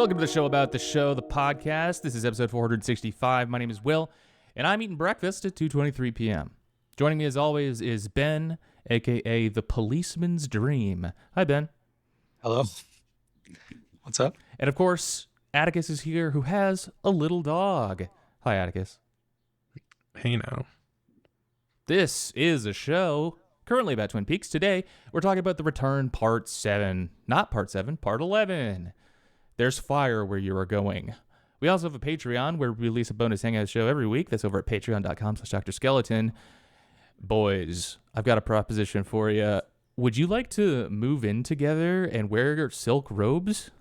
Welcome to the show about the show, the podcast. This is episode 465. My name is Will, and I'm eating breakfast at 2:23 p.m. Joining me as always is Ben, a.k.a. the policeman's dream. Hi, Ben. Hello. What's up? And of course, Atticus is here, who has a little dog. Hi, Atticus. Hey now. This is a show currently about Twin Peaks. Today, we're talking about The Return Part 7. Not Part 7, Part 11. There's fire where you are going. We also have a Patreon where we release a bonus hangout show every week. That's over at patreon.com/drskeleton. Boys, I've got a proposition for you. Would you like to move in together and wear silk robes?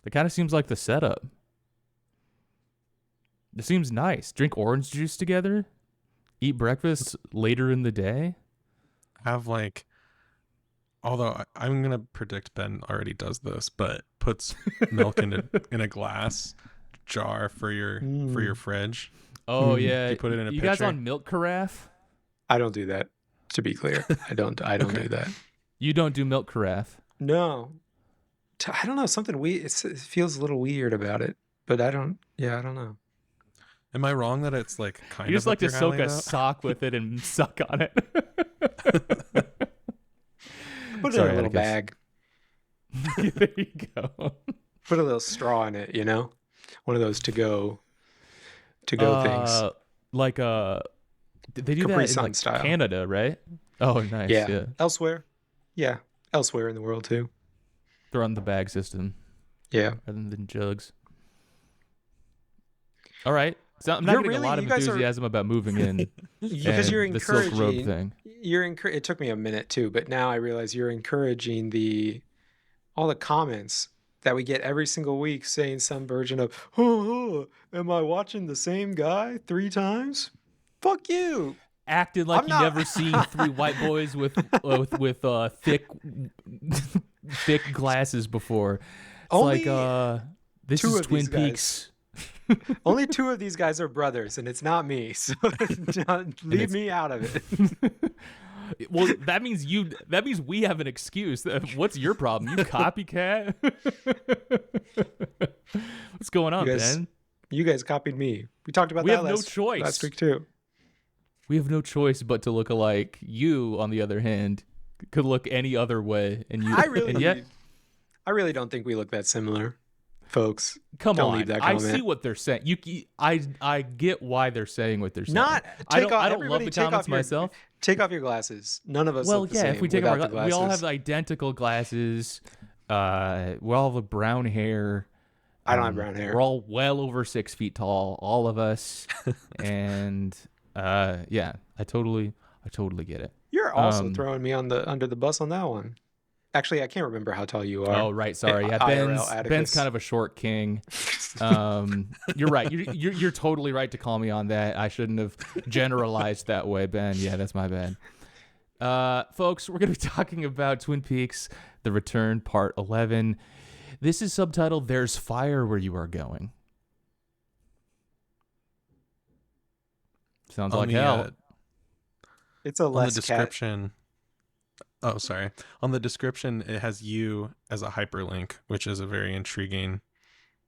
That kind of seems like the setup. It seems nice. Drink orange juice together. Eat breakfast later in the day. Although I'm going to predict Ben already does this, but puts milk in a glass jar for your fridge. Oh, yeah. You put it in a pitcher. You guys on milk carafe? I don't do that, to be clear. I don't do that. You don't do milk carafe? No. I don't know, something weird. It feels a little weird about it, but I don't know. Am I wrong that it's like kind you of just like to soak a though? sock with it and suck on it? Put it in a little bag. There you go. Put a little straw in it, one of those to-go things. Like they do Capri that in Sun like style. Canada, right? Oh, nice. Yeah. Elsewhere. Yeah. Elsewhere in the world, too. They're on the bag system. Yeah. Rather than jugs. All right. So I'm not getting a lot of enthusiasm about moving in. Because you're the silk robe encouraging. thing. It took me a minute too, but now I realize you're encouraging all the comments that we get every single week saying some version of, am I watching the same guy 3 times? Fuck you. Acting like you never seen 3 white boys with thick glasses before. It's Only like this is Twin Peaks. Only 2 of these guys are brothers, and it's not me. So leave me out of it. Well, that means we have an excuse. What's your problem? You copycat? What's going on, Ben? You guys copied me. We talked about that last week too. We have no choice but to look alike. You, on the other hand, could look any other way, and you. I really don't think we look that similar, folks. Come don't on, leave that I comment. see what they're saying. I get why they're saying what they're saying. I don't love the comments myself. Take off your glasses. None of us. Well, look the same if we take off our glasses, we all have identical glasses. We all have brown hair. I don't have brown hair. We're all well over 6 feet tall, all of us, and yeah, I totally get it. You're also throwing me under the bus on that one. Actually, I can't remember how tall you are. Oh, right. Sorry. Yeah, Ben's kind of a short king. You're right. You're totally right to call me on that. I shouldn't have generalized that way, Ben. Yeah, that's my bad. Folks, we're going to be talking about Twin Peaks, The Return, Part 11. This is subtitled, There's Fire Where You Are Going. Sounds like hell. It's a less description. Oh, sorry. On the description, it has you as a hyperlink, which is a very intriguing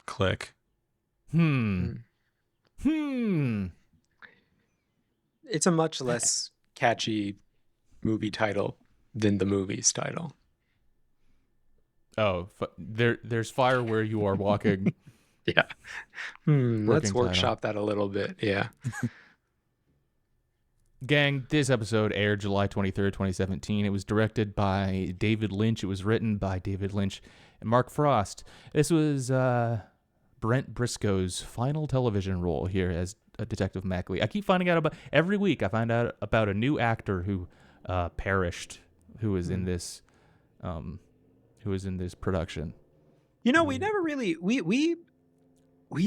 click. It's a much less catchy movie title than the movie's title. Oh, there's fire where you are walking. Yeah. Let's workshop that a little bit. Yeah. Gang, this episode aired July 23rd, 2017. It was directed by David Lynch. It was written by David Lynch and Mark Frost. This was Brent Briscoe's final television role here as Detective Mackley. I keep finding out every week I find out about a new actor who perished, who was in this production. We never really we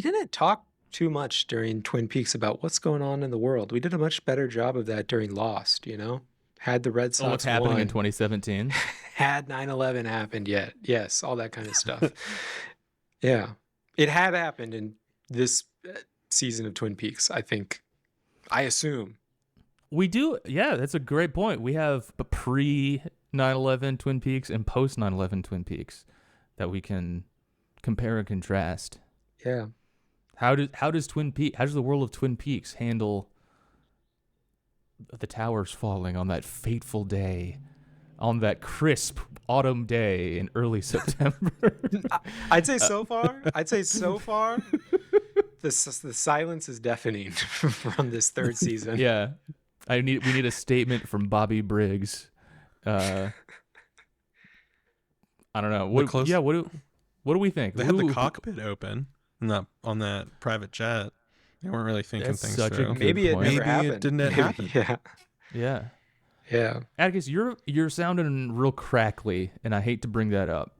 didn't talk too much during Twin Peaks about what's going on in the world. We did a much better job of that during Lost, Had the Red Sox what's happening in 2017? Had 9/11 happened yet? Yes, all that kind of stuff. Yeah. It had happened in this season of Twin Peaks, I assume. We do. Yeah, that's a great point. We have pre 9/11 Twin Peaks and post 9/11 Twin Peaks. that we can compare and contrast. Yeah. How does the world of Twin Peaks handle the towers falling on that fateful day, on that crisp autumn day in early September? I'd say so far, the silence is deafening from this third season. Yeah, we need a statement from Bobby Briggs. I don't know. What do we think? They had the cockpit open on that private jet. They weren't really thinking That's things such a through. good Maybe it point. never happened. It didn't happen. Yeah. Yeah. Yeah. Atticus, you're sounding real crackly, and I hate to bring that up.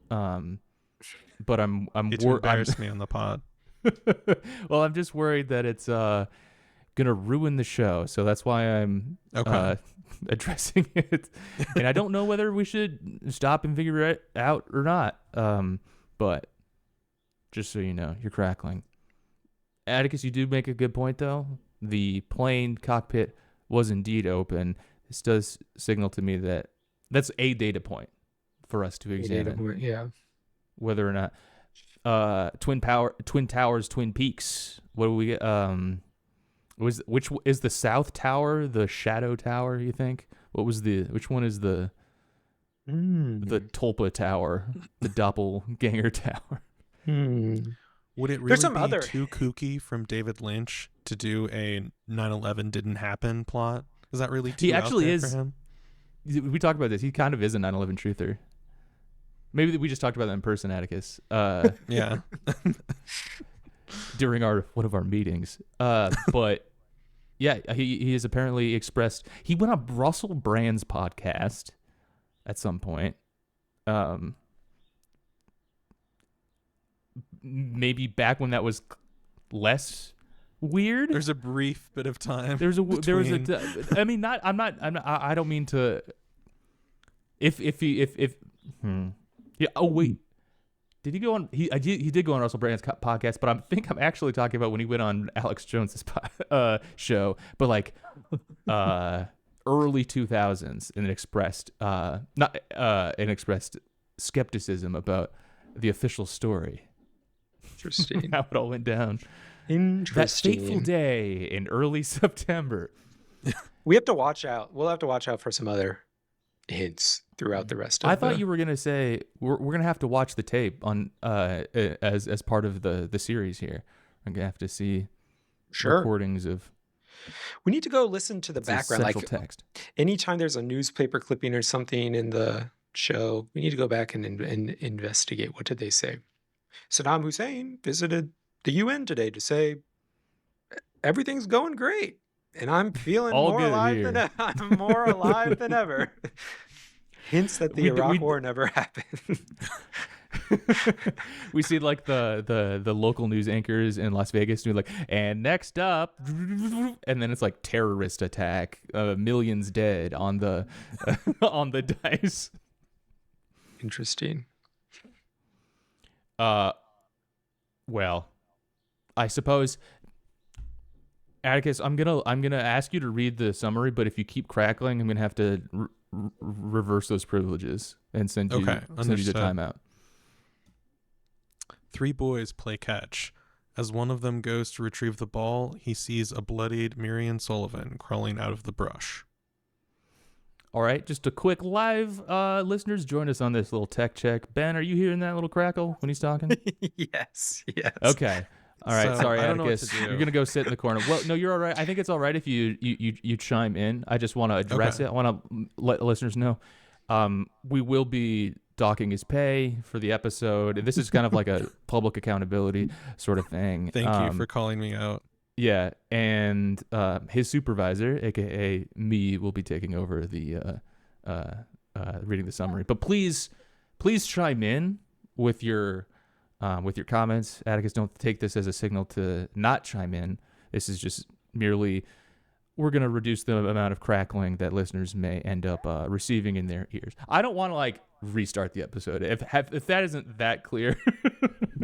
But I'm to embarrass me on the pod. Well, I'm just worried that it's gonna ruin the show, so that's why I'm addressing it. And I don't know whether we should stop and figure it out or not. But just so you know, you're crackling. Atticus, you do make a good point, though. The plane cockpit was indeed open. This does signal to me that that's a data point for us to examine. Yeah. Whether or not Twin Towers, Twin Peaks. What do we get? Which is the South Tower, the Shadow Tower? You think? Which one is the Tulpa Tower, the Doppelganger Tower? Would it really be too kooky from David Lynch to do a 9/11 didn't happen plot? Is that really too He actually out there is. for him? We talked about this. He kind of is a 9/11 truther. Maybe we just talked about that in person, Atticus. Yeah. During one of our meetings. But yeah, he has apparently expressed. He went on Russell Brand's podcast at some point. Maybe back when that was less weird. There's a brief bit of time. I mean, I don't mean to. Yeah. Oh wait. Did he go on? He did go on Russell Brand's podcast, but I think I'm actually talking about when he went on Alex Jones's show, but like early 2000s, and expressed skepticism about the official story. Interesting. How it all went down. Interesting. That fateful day in early September. We have to watch out. We'll have to watch out for some other hints throughout the rest of I thought you were gonna say we're gonna have to watch the tape on as part of the series here. I'm gonna have to see recordings of. We need to go listen to the background, like text. Anytime there's a newspaper clipping or something in the show, we need to go back and investigate. What did they say? Saddam Hussein visited the UN today to say everything's going great, and I'm feeling more alive than ever. Hints that the Iraq War never happened. We see like the local news anchors in Las Vegas doing like, and next up, and then it's like terrorist attack, millions dead on the on the dice. Interesting. Well, I suppose, Atticus, I'm gonna ask you to read the summary, but if you keep crackling, I'm gonna have to reverse those privileges and send you to timeout. 3 boys play catch. As one of them goes to retrieve the ball, he sees a bloodied Marion Sullivan crawling out of the brush. All right, just a quick live listeners, join us on this little tech check. Ben, are you hearing that little crackle when he's talking? Yes. Okay. All right, So, sorry, I don't know what Atticus. to do. You're gonna go sit in the corner. Well, no, you're all right. I think it's all right if you chime in. I just want to address it. I want to let listeners know we will be docking his pay for the episode, and this is kind of like a public accountability sort of thing. Thank you for calling me out. Yeah, and his supervisor, aka me, will be taking over the reading the summary. But please chime in with your comments. Atticus, don't take this as a signal to not chime in. This is just merely we're going to reduce the amount of crackling that listeners may end up receiving in their ears. I don't want to like restart the episode if that isn't that clear.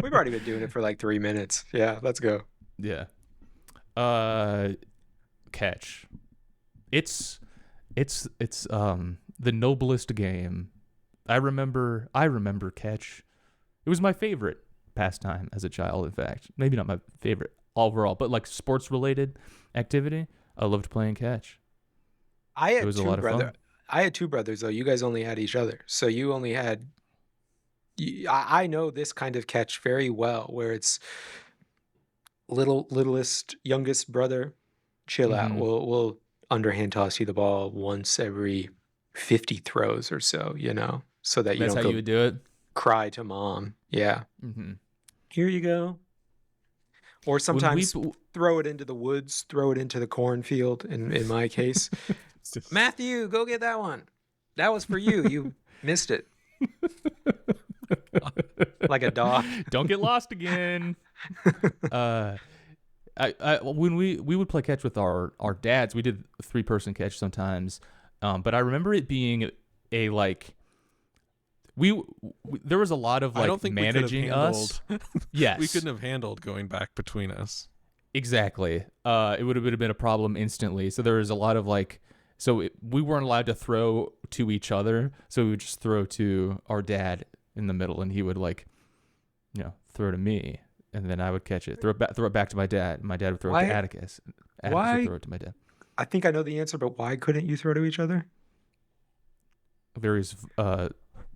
We've already been doing it for like 3 minutes. Yeah, let's go. Yeah. Catch. It's the noblest game. I remember catch It was my favorite pastime as a child, in fact. Maybe not my favorite overall, but like sports related activity. I loved playing catch. It was a lot of fun. I had two brothers though. You guys only had each other, so you only had. I know this kind of catch very well, where it's littlest youngest brother, chill out. We'll underhand toss you the ball once every 50 throws or so, so that you That's don't how go you would do it. cry to mom. Yeah. Here you go. Or sometimes throw it into the woods, throw it into the cornfield. In my case, Matthew, go get that one. That was for you. You missed it. Like a dog. Don't get lost again. When we would play catch with our dads, we did 3-person catch sometimes. But I remember it being a like there was a lot of like I don't think managing us. Yes, we couldn't have handled going back between us. Exactly. It would have been a problem instantly. So there was a lot of like, we weren't allowed to throw to each other. So we would just throw to our dad in the middle, and he would like, throw to me, and then I would catch it, throw it back to my dad. My dad would throw it to Atticus. Atticus would throw it to my dad. I think I know the answer, but why couldn't you throw to each other? Various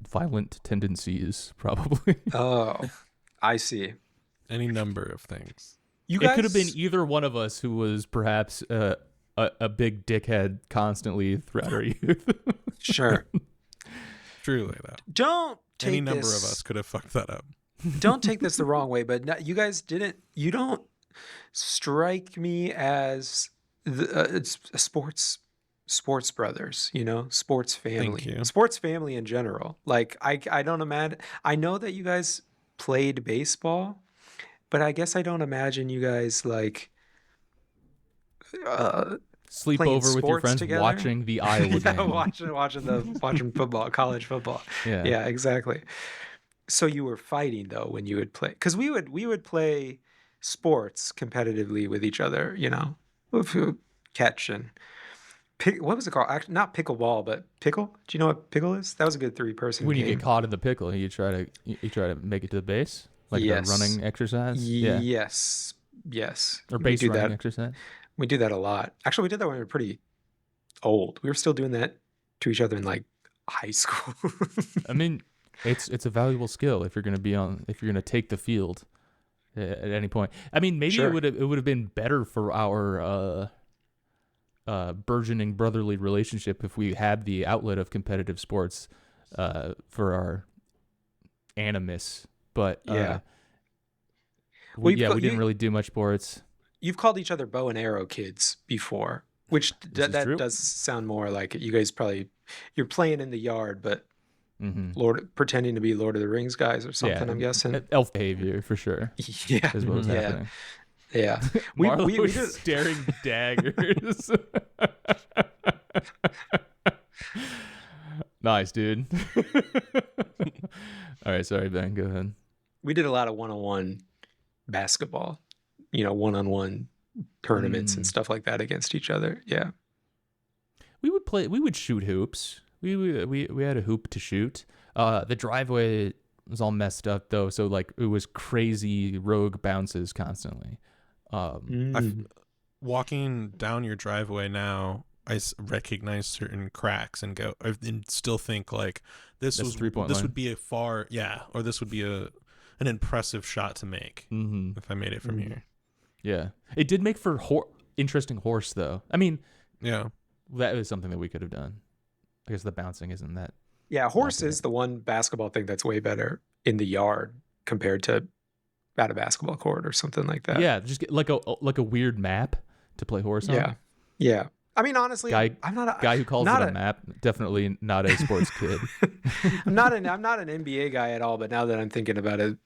violent tendencies, probably. Oh, I see. Any number of things. It could have been either one of us who was perhaps a big dickhead constantly throughout our youth. Sure. Truly, though. Don't take Any number of us could have fucked that up. Don't take this the wrong way, but you guys you don't strike me as sports brothers, sports family. Thank you. Sports family in general. Like I don't imagine. I know that you guys played baseball, but I guess I don't imagine you guys like sleep over with your friends together. Watching the Iowa game. watching football, college football. Yeah, exactly. So you were fighting though when you would play, because we would play sports competitively with each other, catch and what was it called? Actually, not pickleball, but pickle. Do you know what pickle is? That was a good 3-person When game. you get caught in the pickle, you try to make it to the base, like a running exercise. Yeah. Yes. Or base running exercise. We do that a lot. Actually, we did that when we were pretty old. We were still doing that to each other in like high school. I mean, it's a valuable skill if you're going to take the field at any point. I mean, maybe it would have been better for our burgeoning brotherly relationship if we had the outlet of competitive sports for our animus. But we didn't really do much sports. You've called each other bow and arrow kids before, which that does sound more like it. You guys you're playing in the yard, but pretending to be Lord of the Rings guys or something. I'm guessing elf behavior for sure. Yeah, is what was happening. Yeah, we was staring daggers. Nice, dude. All right, sorry, Ben. Go ahead. We did a lot of one-on-one basketball, one-on-one tournaments and stuff like that against each other. Yeah, we would shoot hoops. We had a hoop to shoot. The driveway was all messed up though, so like it was crazy rogue bounces constantly. Walking down your driveway now, I recognize certain cracks and still think like this would be a far or this would be an impressive shot to make if I made it from here. Yeah, it did make for interesting horse though. I mean, yeah, that was something that we could have done. I guess the bouncing isn't that. Yeah, horse is the one basketball thing that's way better in the yard compared to at a basketball court or something like that. Yeah, just get like a weird map to play horse on. Yeah. I mean, honestly, I'm not a guy who calls it a map. Definitely not a sports kid. I'm not an NBA guy at all. But now that I'm thinking about it,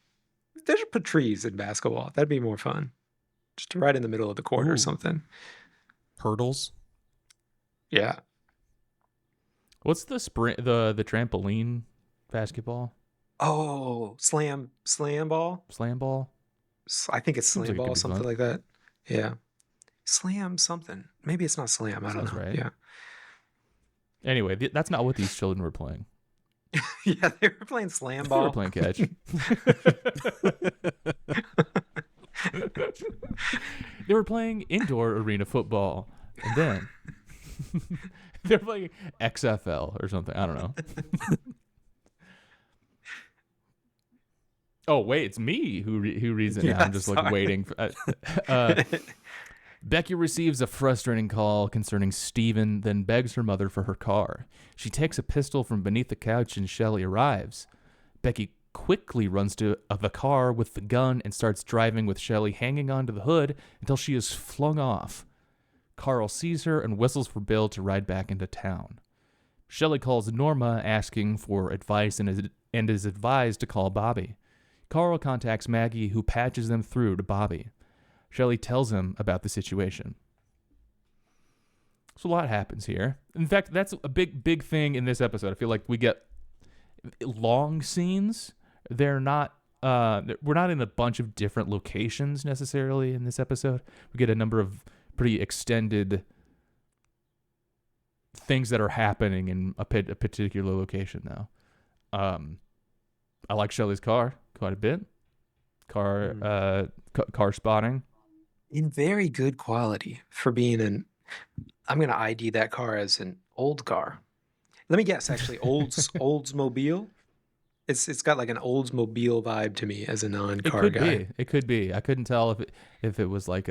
they should put trees in basketball. That'd be more fun. Just right in the middle of the court or something. Hurdles. Yeah. What's the trampoline basketball? Oh, slam ball. Slam ball. I think it's slam ball, something fun. like that. Yeah. Slam something. Maybe it's not slam. I don't know. Right. Yeah. Anyway, that's not what these children were playing. Yeah, they were playing slam They ball. were playing catch. They were playing indoor arena football. And then they're playing XFL or something. I don't know. Oh, wait, it's me who reads it now. I'm just like waiting. Becky receives a frustrating call concerning Steven, then begs her mother for her car. She takes a pistol from beneath the couch and Shelly arrives. Becky quickly runs to the car with the gun and starts driving with Shelly hanging onto the hood until she is flung off. Carl sees her and whistles for Bill to ride back into town. Shelly calls Norma asking for advice and is advised to call Bobby. Carl contacts Maggie, who patches them through to Bobby. Shelly tells him about the situation. So a lot happens here. In fact, that's a big thing in this episode. I feel like we get long scenes. They're not. We're not in a bunch of different locations necessarily in this episode. We get a number of pretty extended things that are happening in a particular location now. I like Shelly's car quite a bit. Car spotting. In very good quality for being I'm going to ID that car as an old car. Let me guess, actually, Oldsmobile. It's got like an Oldsmobile vibe to me as a non-car guy. It could be. I couldn't tell if it was like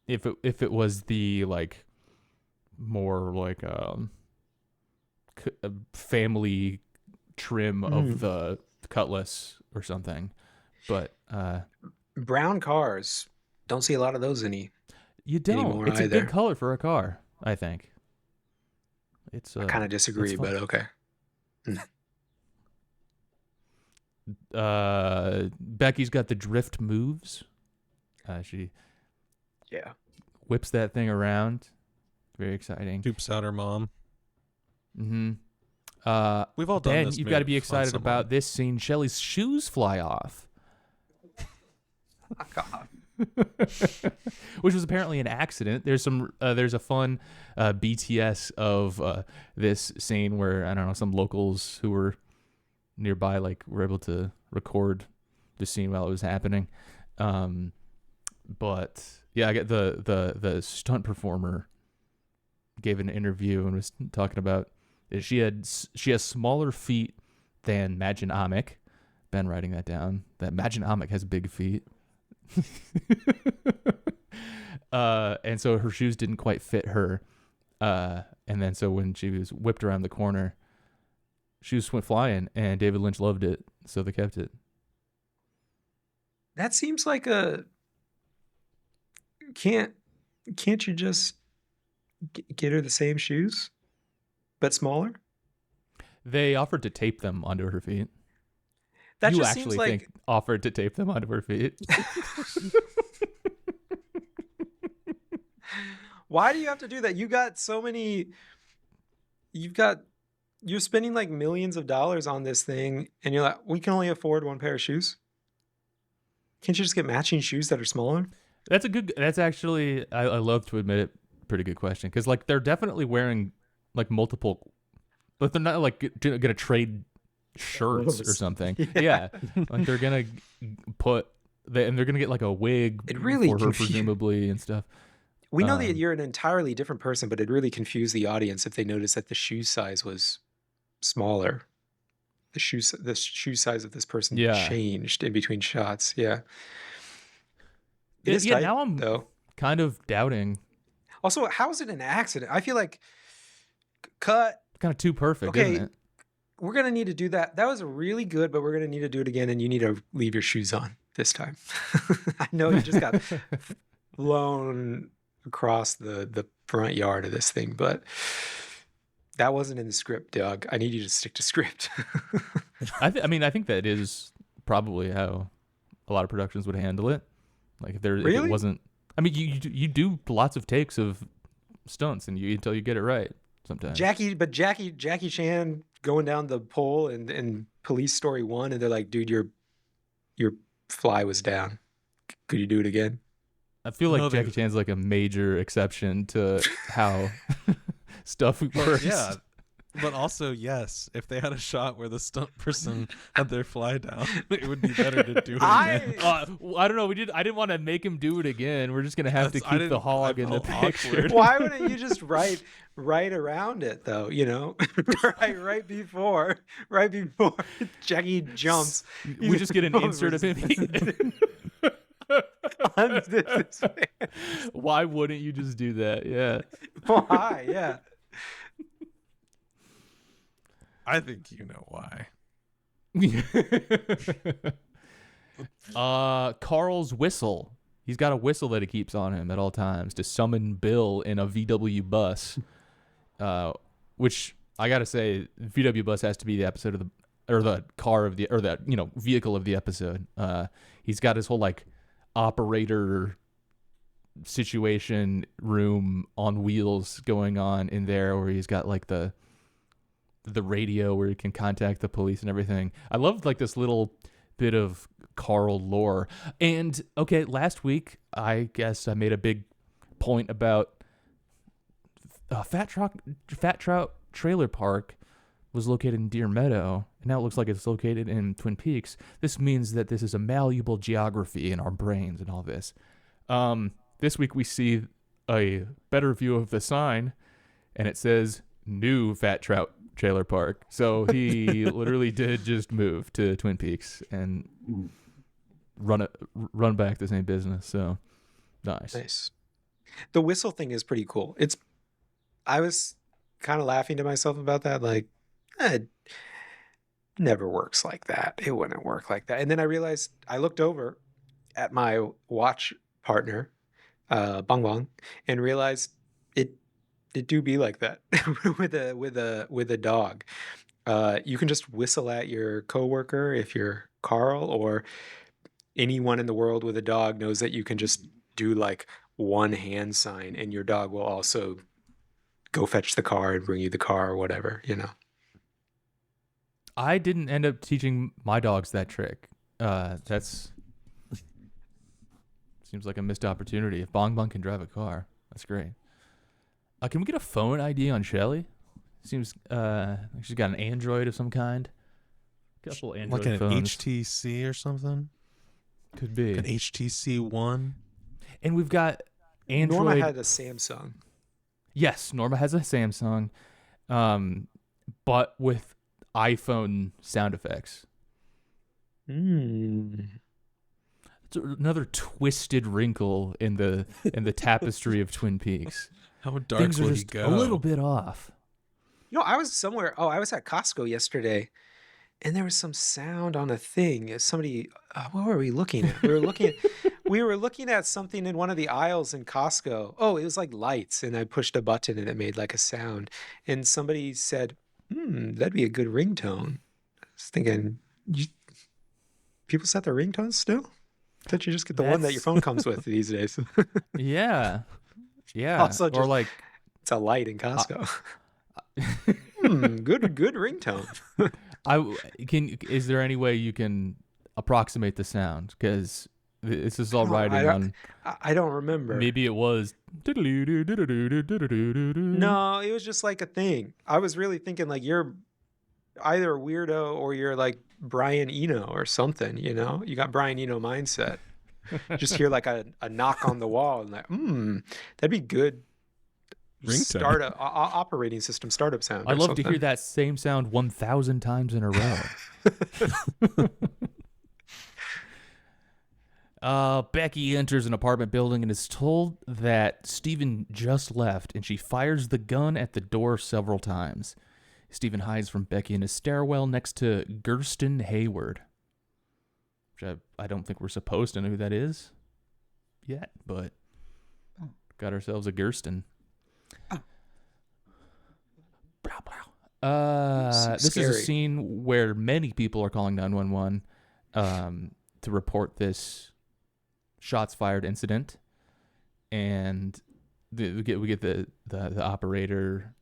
if it was the like more like a family trim of the Cutlass or something, but brown cars, don't see a lot of those you don't. It's either. A good color for a car, I think. I kind of disagree, but okay. Becky's got the drift moves. She whips that thing around. Very exciting. Dupes out her mom. Mm-hmm. We've all done then this. You've got to be excited about this scene. Shelly's shoes fly off. God. Which was apparently an accident. There's a fun BTS of this scene where, I don't know, some locals who were nearby were able to record the scene while it was happening. But yeah, I get the stunt performer gave an interview and was talking about that she has smaller feet than Majin Amick. Ben writing that down. That Majin Amick has big feet. And so her shoes didn't quite fit her. And then so when she was whipped around the corner, shoes went flying, and David Lynch loved it, so they kept it. That seems like can't you just get her the same shoes, but smaller? They offered to tape them onto her feet. That you just actually seems like... think offered to tape them onto her feet. Why do you have to do that? You're spending like millions of dollars on this thing, and you're like, we can only afford one pair of shoes. Can't you just get matching shoes that are smaller? That's actually, I love to admit it, pretty good question. Because like they're definitely wearing like multiple, but they're not like gonna trade shirts or something. Yeah. Like they're gonna and they're gonna get like a wig for her presumably and stuff. We know that you're an entirely different person, but it really confused the audience if they noticed that the shoe size was smaller. The shoe size of this person changed in between shots. Yeah. It is tight, now I'm kind of doubting. Also, how is it an accident? I feel like cut. Kind of too perfect, isn't it? We're going to need to do that. That was really good, but we're going to need to do it again, and you need to leave your shoes on this time. I know you just got blown across the front yard of this thing, but that wasn't in the script, Doug. I need you to stick to script. I think that is probably how a lot of productions would handle it. Like if it wasn't, I mean, you do lots of takes of stunts until you get it right sometimes. Jackie Chan going down the pole in Police Story 1, and they're like, dude, your fly was down. Could you do it again? I feel like Jackie Chan's like a major exception to how stuff works. Yeah. But also, yes, if they had a shot where the stunt person had their fly down, it would be better to do it again. I don't know. I didn't want to make him do it again. We're just gonna have to keep the hog in the picture. Why wouldn't you just write around it though? right before Jackie jumps. We just get an insert of him. Why wouldn't you just do that? Yeah. Why? Yeah. I think you know why. Carl's whistle. He's got a whistle that he keeps on him at all times to summon Bill in a VW bus. Which I gotta say, VW bus has to be the episode of the car of the vehicle of the episode. He's got his whole like operator situation room on wheels going on in there, where he's got like the radio where you can contact the police and everything. I loved like this little bit of Carl lore. And okay, last week I guess I made a big point about Fat Trout Trailer Park was located in Deer Meadow, and now it looks like it's located in Twin Peaks. This means that this is a malleable geography in our brains and all this. This week we see a better view of the sign, and it says New Fat Trout Trailer Park. So he literally did just move to Twin Peaks and run back the same business. So nice. The whistle thing is pretty cool. I was kind of laughing to myself about that, like it never works like that. It wouldn't work like that. And then I realized, I looked over at my watch partner, Bong Bong, and realized it do be like that with a dog. You can just whistle at your coworker if you're Carl, or anyone in the world with a dog knows that you can just do like one hand sign and your dog will also go fetch the car and bring you the car or whatever, I didn't end up teaching my dogs that trick. That's seems like a missed opportunity. If Bong Bong can drive a car, that's great. Can we get a phone ID on Shelly? Seems like she's got an Android of some kind. Couple Android like phones. An HTC or something. Could be an HTC One. And we've got Android. Norma had a Samsung. Yes, Norma has a Samsung, but with iPhone sound effects. It's another twisted wrinkle in the tapestry of Twin Peaks. How dark Things will are he just go? a little bit off. I was somewhere. Oh, I was at Costco yesterday, and there was some sound on a thing. Somebody, what were we looking at? We were looking at something in one of the aisles in Costco. Oh, it was like lights, and I pushed a button, and it made like a sound. And somebody said, that'd be a good ringtone. I was thinking, people set their ringtones still? I thought you just get the one that your phone comes with these days. Yeah. Also, or like it's a light in Costco. Good ringtone. Is there any way you can approximate the sound? Because this is all riding on. I don't remember. Maybe it was. No, it was just like a thing. I was really thinking like you're either a weirdo or you're like Brian Eno or something. You got Brian Eno mindset. Just hear like a knock on the wall and like, that'd be good. Startup operating system startup sound. I'd love to hear that same sound 1,000 times in a row. Becky enters an apartment building and is told that Stephen just left, and she fires the gun at the door several times. Stephen hides from Becky in a stairwell next to Gersten Hayward, which I don't think we're supposed to know who that is yet, but got ourselves a Gersten. This is a scene where many people are calling 911 to report this shots fired incident, and we get the operator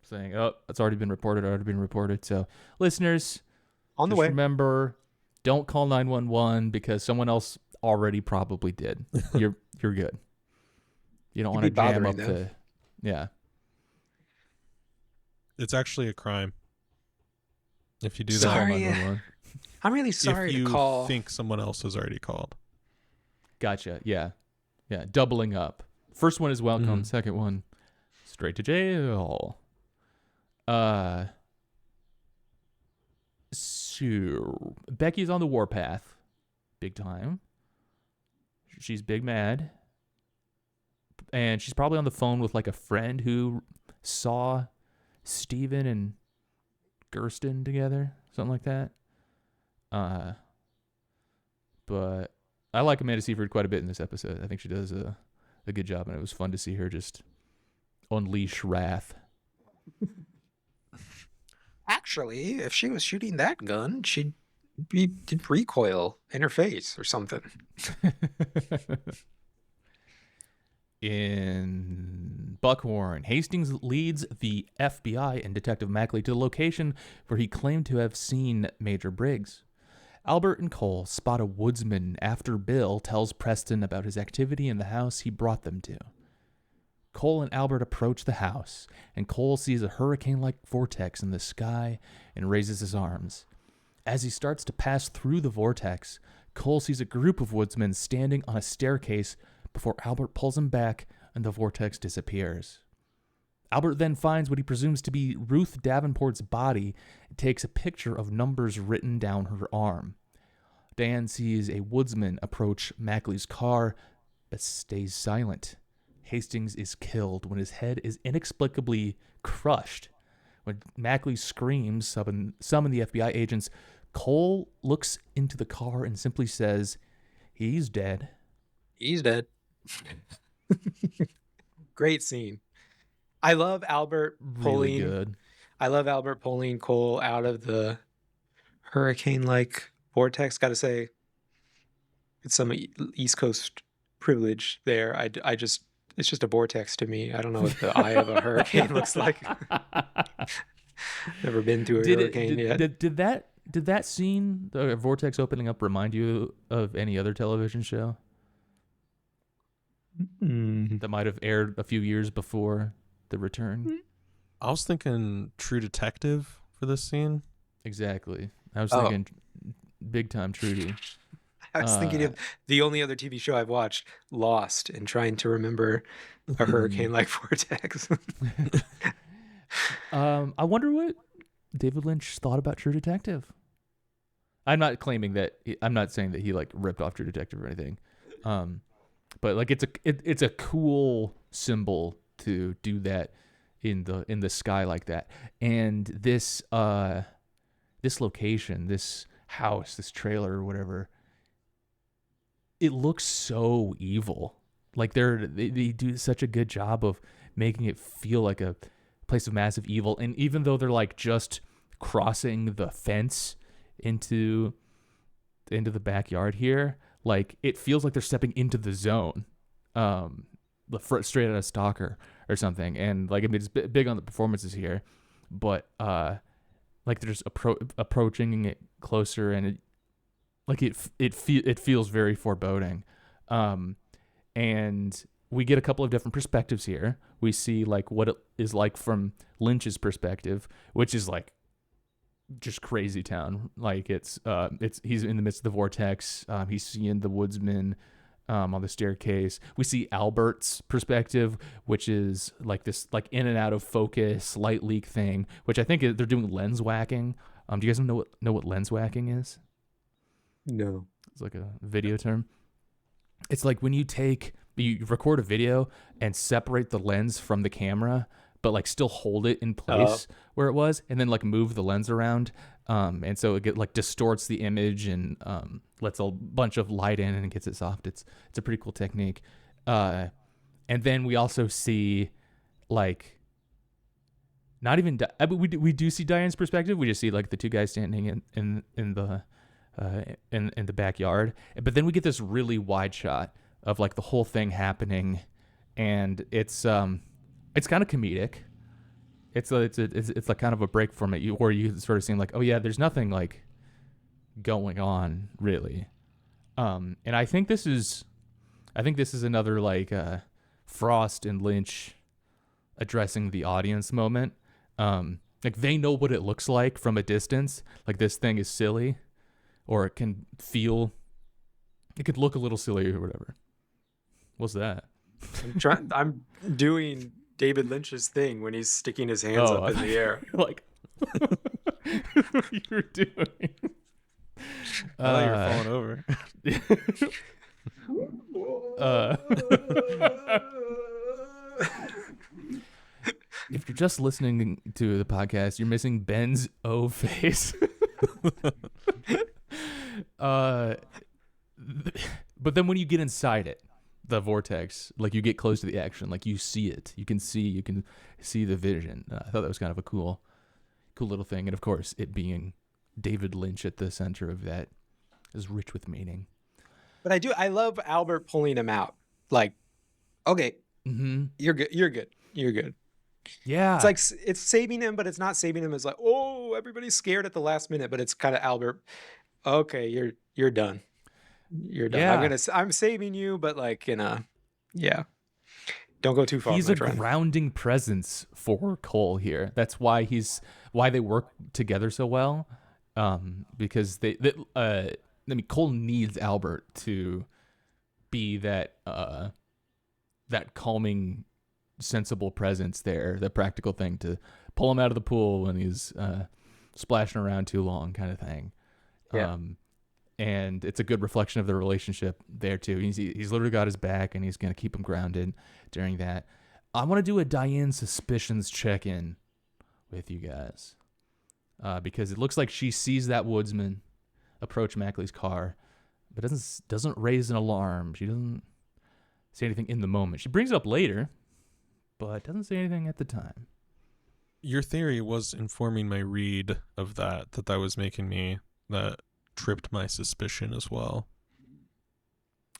saying, "Oh, it's already been reported." So, listeners, on the way, remember, don't call 911 because someone else already probably did. You're good. You don't want to jam up the. Yeah. It's actually a crime if you do that. Sorry, I'm really sorry if you to call. think someone else has already called. Gotcha. Yeah. Doubling up. First one is welcome. Second one, straight to jail. So Becky's on the warpath, big time. She's big mad, and she's probably on the phone with like a friend who saw Steven and Gersten together, something like that. But I like Amanda Seyfried quite a bit in this episode. I think she does a good job, and it was fun to see her just unleash wrath. Actually, if she was shooting that gun, she'd did recoil in her face or something. In Buckhorn, Hastings leads the FBI and Detective Mackley to the location where he claimed to have seen Major Briggs. Albert and Cole spot a woodsman after Bill tells Preston about his activity in the house he brought them to. Cole and Albert approach the house, and Cole sees a hurricane-like vortex in the sky and raises his arms. As he starts to pass through the vortex, Cole sees a group of woodsmen standing on a staircase before Albert pulls him back and the vortex disappears. Albert then finds what he presumes to be Ruth Davenport's body and takes a picture of numbers written down her arm. Dan sees a woodsman approach Mackley's car, but stays silent. Hastings is killed when his head is inexplicably crushed. When Mackley screams, summon the FBI agents, Cole looks into the car and simply says, "He's dead." He's dead. Great scene. I love Albert pulling. Really good. I love Albert pulling Cole out of the hurricane-like vortex. Got to say, it's some East Coast privilege there. It's just a vortex to me. I don't know what the eye of a hurricane looks like. Never been to a hurricane yet. Did that scene, the vortex opening up, remind you of any other television show that might have aired a few years before The Return? I was thinking True Detective for this scene. Exactly. I was thinking big time Trudy. I was thinking of the only other TV show I've watched, Lost, and trying to remember a hurricane-like vortex. I wonder what David Lynch thought about True Detective. I'm not saying that he like ripped off True Detective or anything. But like it's a cool symbol to do that in the sky like that. And this location, this house, this trailer or whatever, it looks so evil. Like they do such a good job of making it feel like a place of massive evil. And even though they're like just crossing the fence into the backyard here, like it feels like they're stepping into the zone, straight out of Stalker or something. And like, I mean, it's big on the performances here, but like they're just approaching it closer, and it feels very foreboding. And we get a couple of different perspectives here. We see like what it is like from Lynch's perspective, which is like just crazy town. Like it's he's in the midst of the vortex. He's seeing the woodsman on the staircase. We see Albert's perspective, which is like this like in and out of focus light leak thing, which I think they're doing lens whacking. Do you guys know what lens whacking is? No. It's like a video term. It's like when you record a video and separate the lens from the camera, but like still hold it in place where it was, and then like move the lens around. And so it distorts the image and lets a bunch of light in and gets it soft. It's a pretty cool technique. And then we also see like not even we do see Diane's perspective. We just see like the two guys standing in the backyard, but then we get this really wide shot of like the whole thing happening, and it's kind of comedic. It's like kind of a break from it, where you sort of seem like, oh yeah, there's nothing like going on really. And I think this is another like Frost and Lynch addressing the audience moment. Like, they know what it looks like from a distance. Like, this thing is silly, or it can feel, it could look a little silly or whatever. What's that? I'm doing David Lynch's thing when he's sticking his hands up in the air. Like, what you were doing. I thought you were falling over. If you're just listening to the podcast, you're missing Ben's O face. But then when you get inside it, the vortex, like, you get close to the action, like, you see it, you can see the vision. I thought that was kind of a cool little thing, and of course, it being David Lynch at the center of that is rich with meaning. But I love Albert pulling him out. Like, okay, you're good. Yeah, it's like it's saving him, but it's not saving him. It's like, oh, everybody's scared at the last minute, but it's kind of Albert. Okay, you're done. You're done. Yeah. I'm saving you, but like don't go too far. He's a grounding presence for Cole here. That's why they work together so well. Because Cole needs Albert to be that calming, sensible presence there, the practical thing to pull him out of the pool when he's splashing around too long, kind of thing. Yeah. And it's a good reflection of the relationship there too. He's literally got his back, and he's gonna keep him grounded during that. I want to do a Diane suspicions check-in with you guys, because it looks like she sees that woodsman approach Mackley's car, but doesn't raise an alarm. She doesn't say anything in the moment. She brings it up later, but doesn't say anything at the time. Your theory was informing my read of that was making me, that tripped my suspicion as well.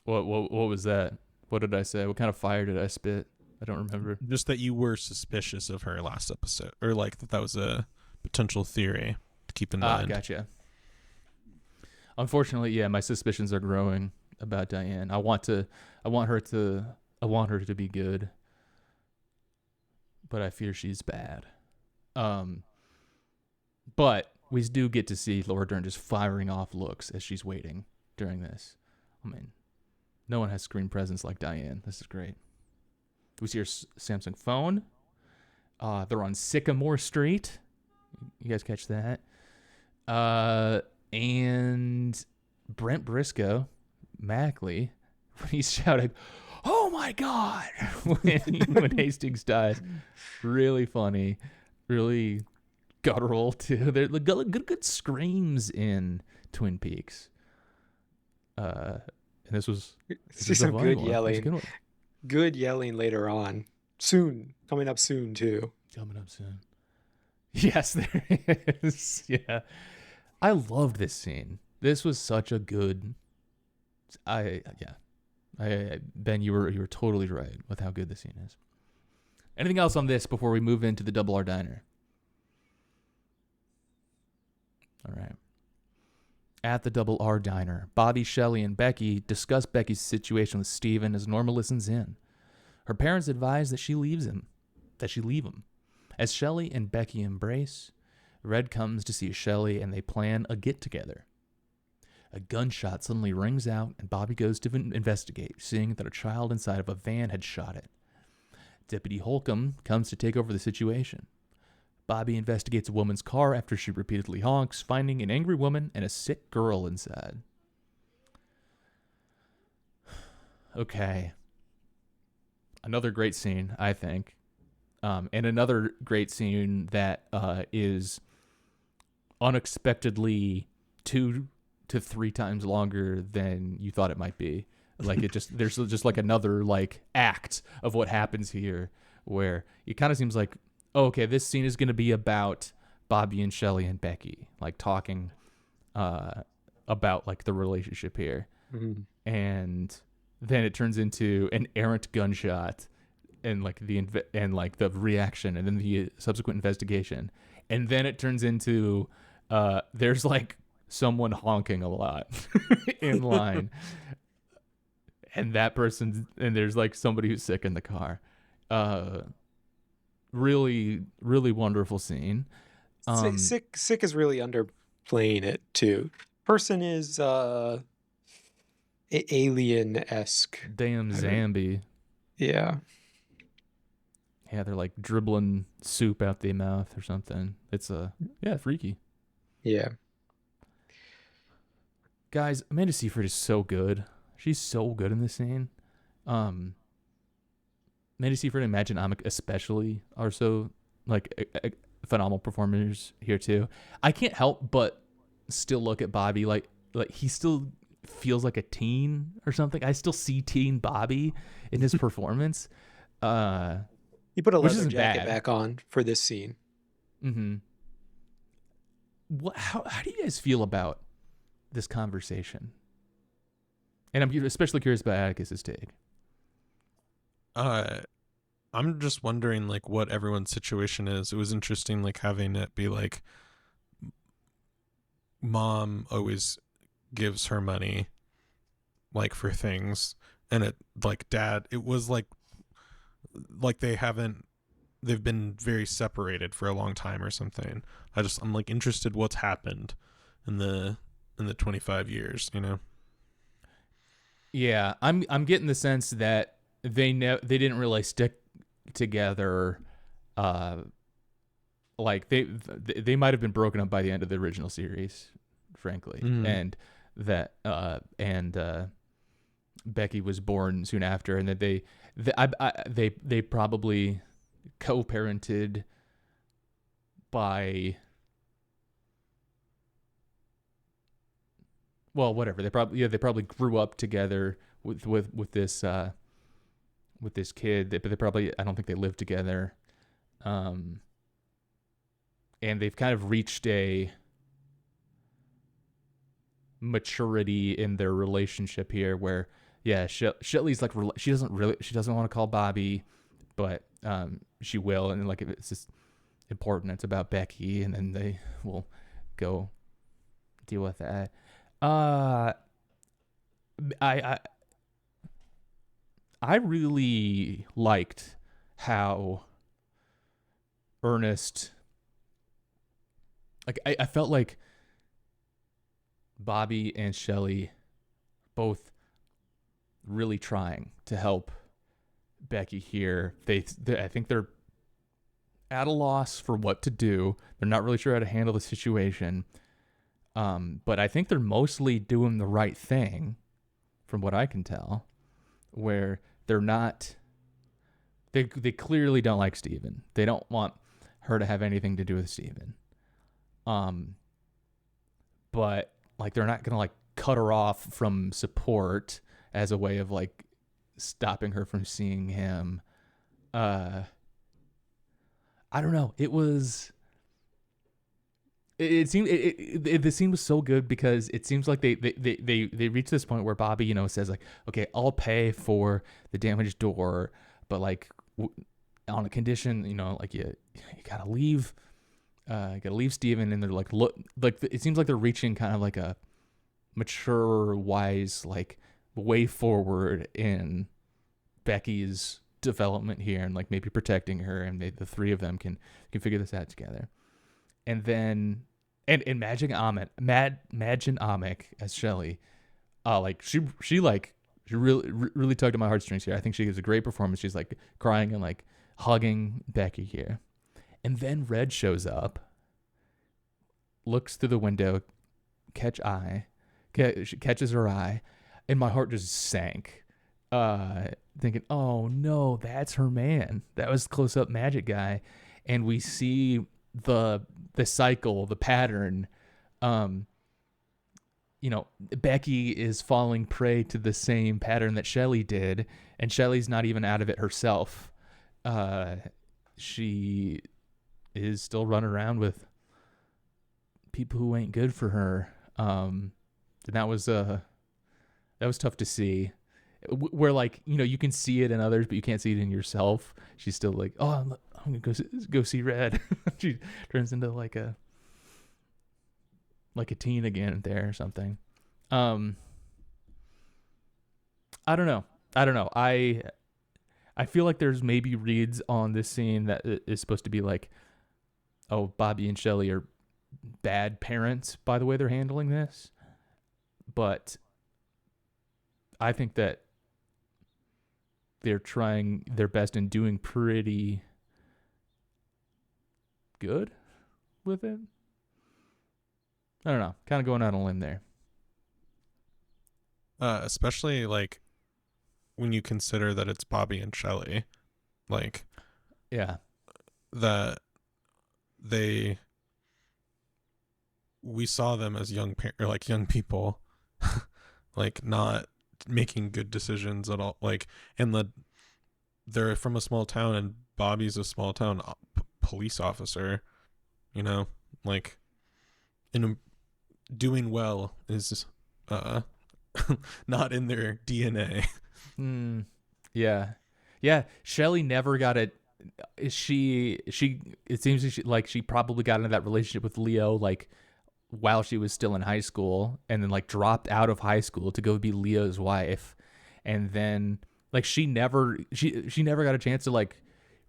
What was that? What did I say? What kind of fire did I spit? I don't remember. Just that you were suspicious of her last episode, or like that was a potential theory to keep in mind. Gotcha. Unfortunately, yeah, my suspicions are growing about Diane. I want her to be good, but I fear she's bad. But we do get to see Laura Dern just firing off looks as she's waiting during this. I mean, no one has screen presence like Diane. This is great. We see her Samsung phone. They're on Sycamore Street. You guys catch that? And Brent Briscoe, Mackley, when he's shouting, "Oh my God!" when Hastings dies. Really funny. Really guttural too. They're good screams in Twin Peaks. And this was some good yelling. Good yelling later on. Coming up soon too. Yes, there is. Yeah, I loved this scene. This was such a good. Ben, you were totally right with how good this scene is. Anything else on this before we move into the Double R Diner? All right. At the Double R Diner, Bobby, Shelly, and Becky discuss Becky's situation with Steven as Norma listens in. Her parents advise that she leave him. As Shelly and Becky embrace, Red comes to see Shelly, and they plan a get-together. A gunshot suddenly rings out, and Bobby goes to investigate, seeing that a child inside of a van had shot it. Deputy Holcomb comes to take over the situation. Bobby investigates a woman's car after she repeatedly honks, finding an angry woman and a sick girl inside. Okay. Another great scene, I think. And another great scene that is unexpectedly 2 to 3 times longer than you thought it might be. Like, there's just like another like act of what happens here, where it kind of seems like, oh, okay, this scene is going to be about Bobby and Shelly and Becky, like talking about like the relationship here. Mm-hmm. And then it turns into an errant gunshot and like the reaction, and then the subsequent investigation. And then it turns into there's like someone honking a lot in line. And there's like somebody who's sick in the car. Really, really wonderful scene. Sick is really underplaying it too. Person is alien-esque. Damn Zambi. Yeah. Yeah, they're like dribbling soup out their mouth or something. It's freaky. Yeah. Guys, Amanda Seyfried is so good. She's so good in this scene. Amanda Seyfried and Imagine Amick especially are so like phenomenal performers here too. I can't help but still look at Bobby like he still feels like a teen or something. I still see teen Bobby in his performance. He put a leather jacket back on for this scene. Mm-hmm. How do you guys feel about this conversation? And I'm especially curious about Atticus's take. I'm just wondering like what everyone's situation is. It was interesting like having it be like mom always gives her money like for things, and it like dad, it was like they've been very separated for a long time or something. I'm like interested what's happened in the 25 years, you know? Yeah, I'm getting the sense that they didn't really stick together. Like they might have been broken up by the end of the original series, frankly, and that Becky was born soon after, and that they probably co-parented by, well, whatever. They probably grew up together with this kid, but they probably, I don't think they lived together. And they've kind of reached a maturity in their relationship here where, yeah, Shelly's like, she doesn't want to call Bobby, but she will, and like it's just important. It's about Becky, and then they will go deal with that. I really liked how Ernest, like I felt like Bobby and Shelly both really trying to help Becky here. I think they're at a loss for what to do. They're not really sure how to handle the situation. But I think they're mostly doing the right thing, from what I can tell, where they're not. They clearly don't like Steven. They don't want her to have anything to do with Steven. But like they're not gonna like cut her off from support as a way of like stopping her from seeing him. I don't know. It seemed the scene was so good because it seems like they reach this point where Bobby, says like, okay, I'll pay for the damaged door, but like on a condition, like you gotta leave Steven. And they're like, look, like it seems like they're reaching kind of like a mature, wise, like way forward in Becky's development here, and like maybe protecting her, and the three of them can figure this out together. And then, and Imagine Amick as Shelly, like she really tugged at my heartstrings here. I think she gives a great performance. She's like crying and like hugging Becky here. And then Red shows up, looks through the window, catches her eye, and my heart just sank. Thinking, oh no, that's her man. That was close up magic guy. And we see the cycle, the pattern. Becky is falling prey to the same pattern that Shelly did, and Shelly's not even out of it herself. She is still running around with people who ain't good for her. And that was tough to see. Where like, you can see it in others, but you can't see it in yourself. She's still like, oh, I'm gonna go see Red. She turns into like a teen again there or something. I don't know. I feel like there's maybe reads on this scene that is supposed to be like oh, Bobby and Shelly are bad parents by the way they're handling this. But I think that they're trying their best and doing pretty good with it. I don't know. Kind of going out on a limb there. Especially like when you consider that it's Bobby and Shelly, like, yeah, that we saw them as young people, like not making good decisions at all. Like, and they're from a small town, and Bobby's a small town police officer. You know, like, doing well is not in their DNA. Yeah. Shelly never got it. It seems she probably got into that relationship with Leo like while she was still in high school, and then like dropped out of high school to go be Leo's wife, and then like she never got a chance to like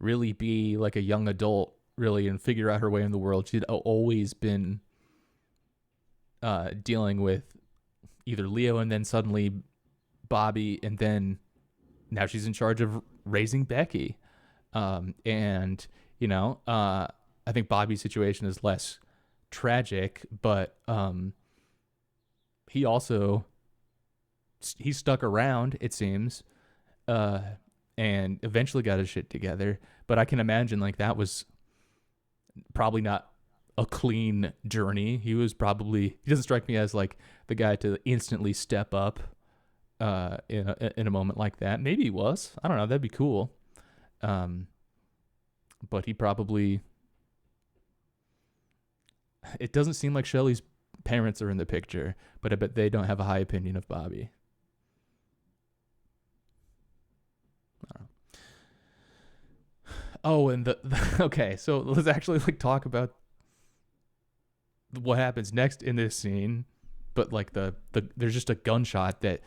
really be like a young adult really and figure out her way in the world. She'd always been dealing with either Leo and then suddenly Bobby, and then now she's in charge of raising Becky. And you know, I think Bobby's situation is less tragic, but he stuck around, it seems, and eventually got his shit together. But I can imagine like that was probably not a clean journey. He doesn't strike me as like the guy to instantly step up in a moment like that. Maybe he was. I don't know. That'd be cool. But he probably. It doesn't seem like Shelly's parents are in the picture, but I bet they don't have a high opinion of Bobby. I don't know. Oh, and okay, so let's actually like talk about what happens next in this scene. But like there's just a gunshot that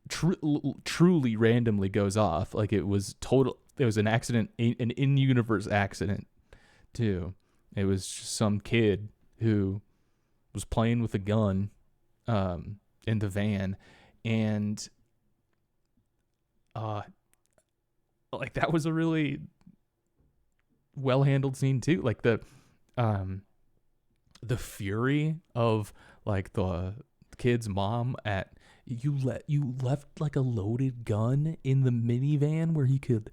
truly randomly goes off. Like it was an accident, an in-universe accident too. It was just some kid who was playing with a gun in the van, and like that was a really well-handled scene too. Like the fury of like the kid's mom at you left like a loaded gun in the minivan where he could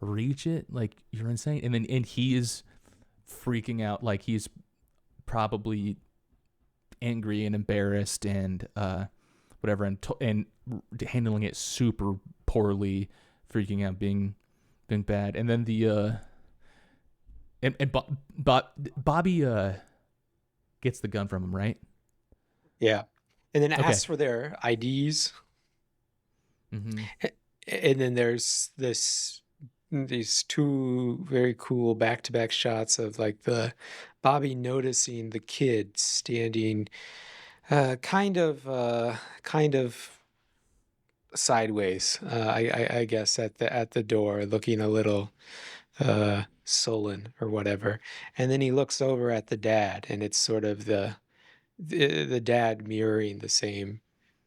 reach it. Like, you're insane. And he is freaking out. Like, he's probably angry and embarrassed and whatever, and handling it super poorly, freaking out, being bad. And then the Bobby gets the gun from him, right? Yeah. And then asks for their IDs. Mm-hmm. And then there's these two very cool back-to-back shots of like the Bobby noticing the kid standing kind of sideways, I guess at the door, looking a little sullen or whatever. And then he looks over at the dad, and it's sort of the dad mirroring the same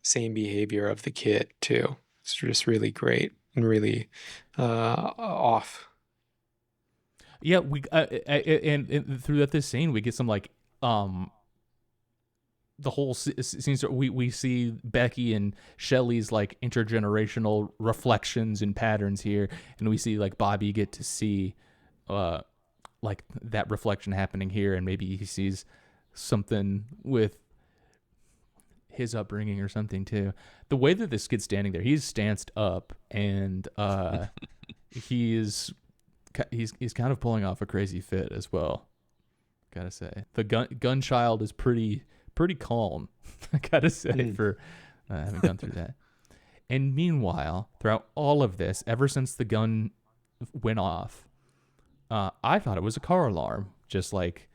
behavior of the kid too. It's just really great and really off. Yeah, we and throughout this scene we get some like the whole scene. We see Becky and Shelly's like intergenerational reflections and patterns here, and we see like Bobby get to see like that reflection happening here, and maybe he sees something with his upbringing or something too. The way that this kid's standing there, he's stanced up, and he's kind of pulling off a crazy fit as well. Gotta say, the gun child is pretty calm. I gotta say, for having gone through that. And meanwhile, throughout all of this, ever since the gun went off, I thought it was a car alarm, just like,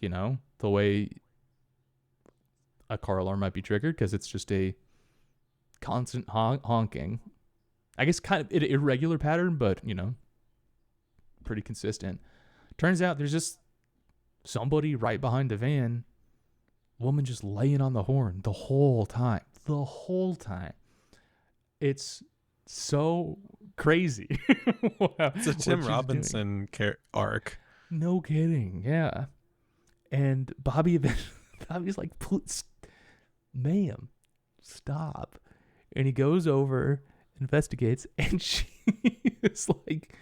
you know, the way a car alarm might be triggered, because it's just a constant honking. I guess kind of an irregular pattern, but, you know, pretty consistent. Turns out there's just somebody right behind the van, woman just laying on the horn the whole time. It's so crazy. It's a Tim Robinson arc. No kidding. Yeah. And Bobby's like, ma'am, stop. And he goes over, investigates, and she is like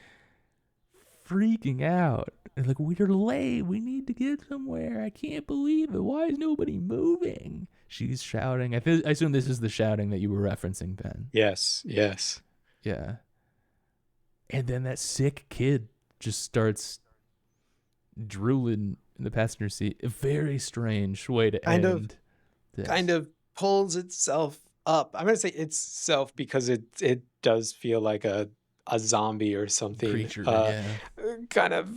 freaking out. And like, we're late. We need to get somewhere. I can't believe it. Why is nobody moving? She's shouting. I assume this is the shouting that you were referencing, Ben. Yes. Yeah. And then that sick kid just starts drooling in the passenger seat. A very strange way to end this. Kind of pulls itself up. I'm going to say itself because it does feel like a zombie or something. Creature, kind of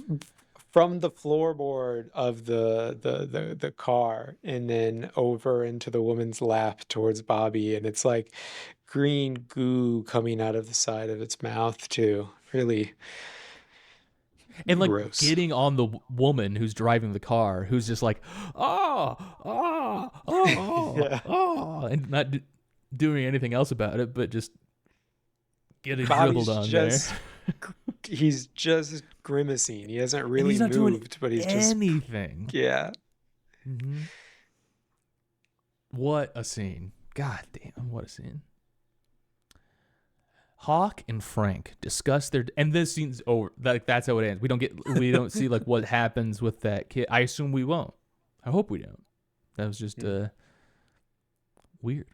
from the floorboard of the car and then over into the woman's lap towards Bobby, and it's like green goo coming out of the side of its mouth too. Really. And like gross. Getting on the woman who's driving the car, who's just like, yeah. And not doing anything else about it, but just getting dribbled on there. He's just grimacing. He hasn't really moved, but he's just anything. Yeah. Mm-hmm. What a scene! God damn, what a scene! Hawk and Frank discuss and this scene's over. That's how it ends. We don't see like what happens with that kid. I assume we won't. I hope we don't. That was just weird.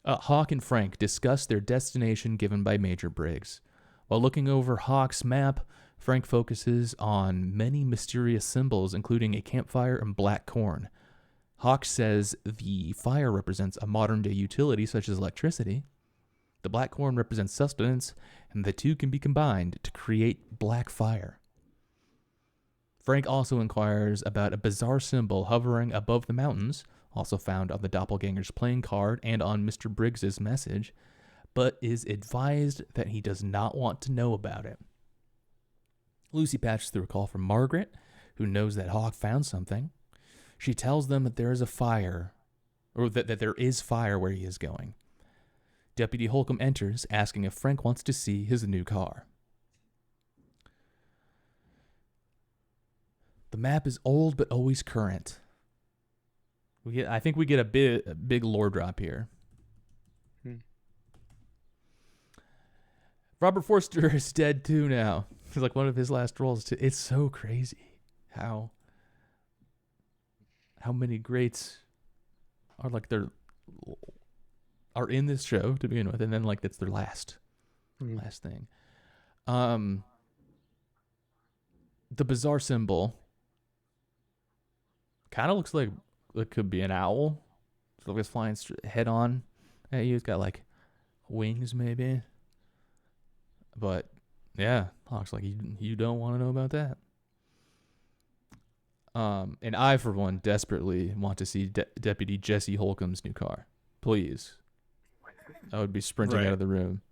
Hawk and Frank discuss their destination given by Major Briggs. While looking over Hawk's map, Frank focuses on many mysterious symbols, including a campfire and black corn. Hawk says the fire represents a modern-day utility such as electricity. The black corn represents sustenance, and the two can be combined to create black fire. Frank also inquires about a bizarre symbol hovering above the mountains, also found on the doppelganger's playing card and on Mr. Briggs's message, but is advised that he does not want to know about it. Lucy patches through a call from Margaret, who knows that Hawk found something. She tells them that there is a fire, or that there is fire where he is going. Deputy Holcomb enters, asking if Frank wants to see his new car. The map is old but always current. I think we get a big lore drop here. Robert Forster is dead too now. It's like one of his last roles too. It's so crazy how many greats are like are in this show to begin with, and then like that's their last thing. The bizarre symbol kind of looks like it could be an owl. So it's flying head on at you. It's got like wings maybe. But yeah, Hawk's like, you don't want to know about that. And I, for one, desperately want to see Deputy Jesse Holcomb's new car. Please. I would be sprinting out of the room.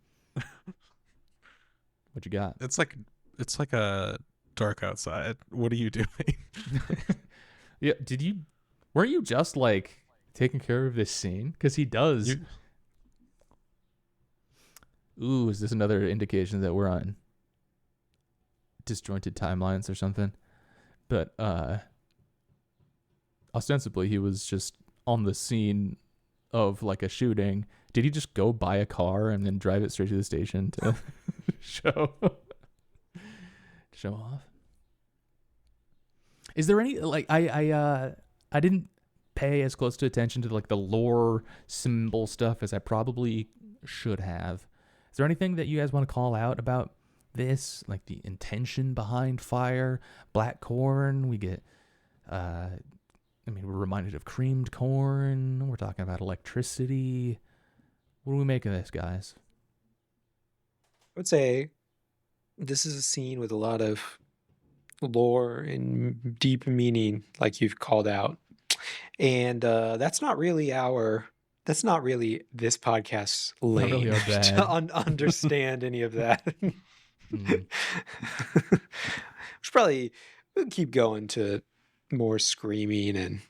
What you got? It's like a dark outside. What are you doing? Yeah, weren't you just like taking care of this scene? Because he does. Ooh, is this another indication that we're on disjointed timelines or something? But ostensibly, he was just on the scene of like a shooting. Did he just go buy a car and then drive it straight to the station to show off? Is there any like I didn't pay as close to attention to like the lore symbol stuff as I probably should have. Is there anything that you guys want to call out about this? Like the intention behind fire, black corn, we get, we're reminded of creamed corn. We're talking about electricity. What do we make of this, guys? I would say this is a scene with a lot of lore and deep meaning, like you've called out. And that's not really this podcast's lane really to understand any of that. We'll keep going to more screaming and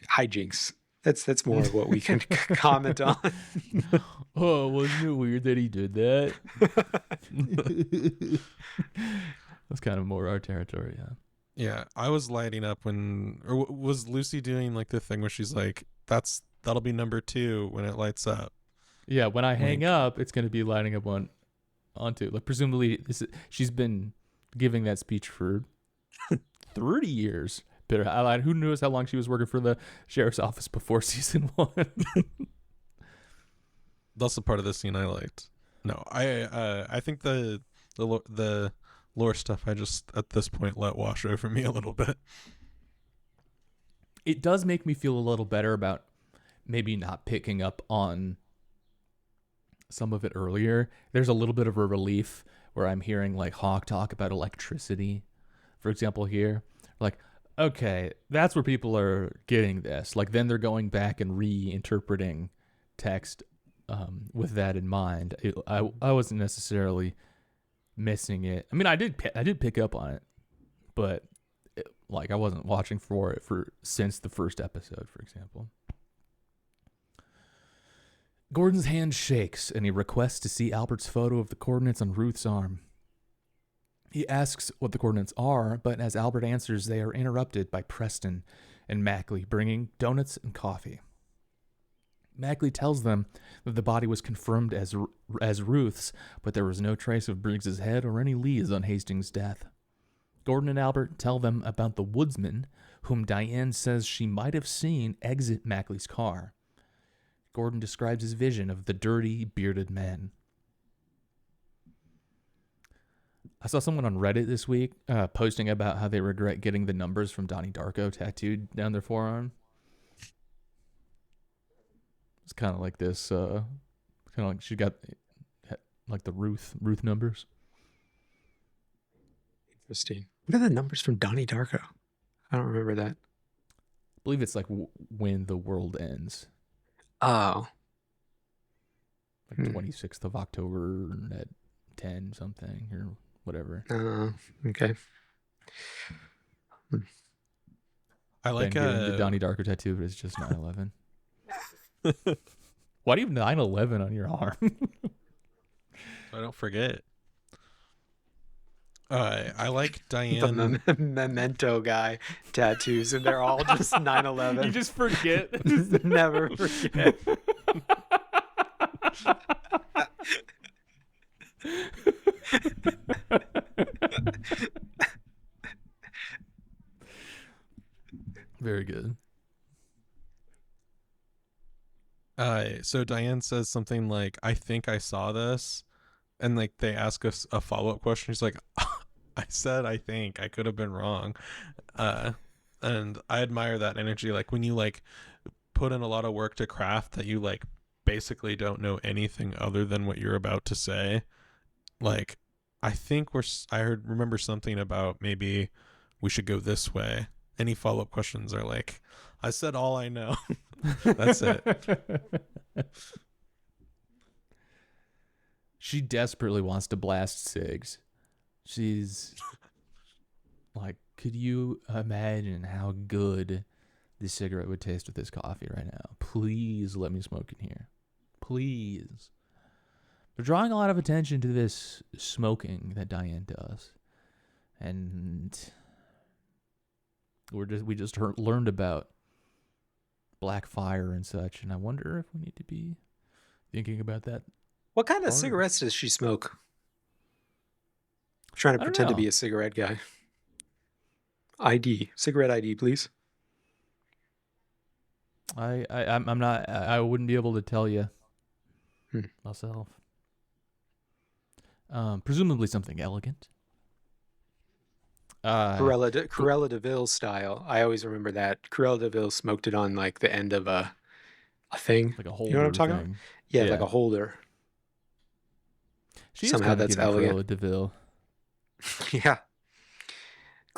hijinks. That's more of what we can comment on. Oh, wasn't it weird that he did that? That's kind of more our territory, yeah. Yeah, I was lighting up or was Lucy doing like the thing where she's like, that'll be number 2 when it lights up. Yeah, when I hang up, it's going to be lighting up onto. Like, presumably, she's been giving that speech for 30 years. But who knows how long she was working for the sheriff's office before season 1. That's the part of the scene I liked. No, I think the lore stuff I just at this point let wash over me a little bit. It does make me feel a little better about maybe not picking up on some of it earlier. There's a little bit of a relief where I'm hearing like Hawk talk about electricity, for example, here. Like, okay, that's where people are getting this. Like, then they're going back and reinterpreting text with that in mind. I wasn't necessarily missing it. I mean, I did pick up on it, but I wasn't watching for it since the first episode, for example. Gordon's hand shakes and he requests to see Albert's photo of the coordinates on Ruth's arm. He asks what the coordinates are, but as Albert answers, they are interrupted by Preston and Mackley bringing donuts and coffee. Mackley tells them that the body was confirmed as Ruth's, but there was no trace of Briggs's head or any leads on Hastings' death. Gordon and Albert tell them about the woodsman, whom Diane says she might have seen exit Mackley's car. Gordon describes his vision of the dirty, bearded man. I saw someone on Reddit this week posting about how they regret getting the numbers from Donnie Darko tattooed down their forearm. It's kind of like this, kind of like she got like the Ruth numbers. Interesting. What are the numbers from Donnie Darko? I don't remember that. I believe it's like when the world ends. Oh. Like 26th of October at 10 something or whatever. Okay. I like the Donnie Darko tattoo, but it's just 9/11. Why do you have 9/11 on your arm? I don't forget. I like Diane. The memento guy tattoos, and they're all just 9/11. You just forget. Just never forget. Very good. So Diane says something like, I think I saw this. And like they ask us a follow-up question. She's like, I said I think. I could have been wrong. And I admire that energy. Like when you like put in a lot of work to craft that you like basically don't know anything other than what you're about to say. Like I think remember something about maybe we should go this way. Any follow-up questions are like, I said all I know. That's it. She desperately wants to blast cigs. She's like, could you imagine how good this cigarette would taste with this coffee right now? Please let me smoke in here. Please. They're drawing a lot of attention to this smoking that Diane does. And we just learned about black fire and such, and I wonder if we need to be thinking about that. What kind of cigarettes does she smoke? I'm trying to pretend to be a cigarette guy. Cigarette ID, please. I'm not. I wouldn't be able to tell you myself. Presumably something elegant. Cruella de Vil style. I always remember that. Cruella de Vil smoked it on like the end of a thing. Like a holder. You know what I'm talking about? Yeah, like a holder. Somehow that's elegant. Cruella de Vil. Yeah.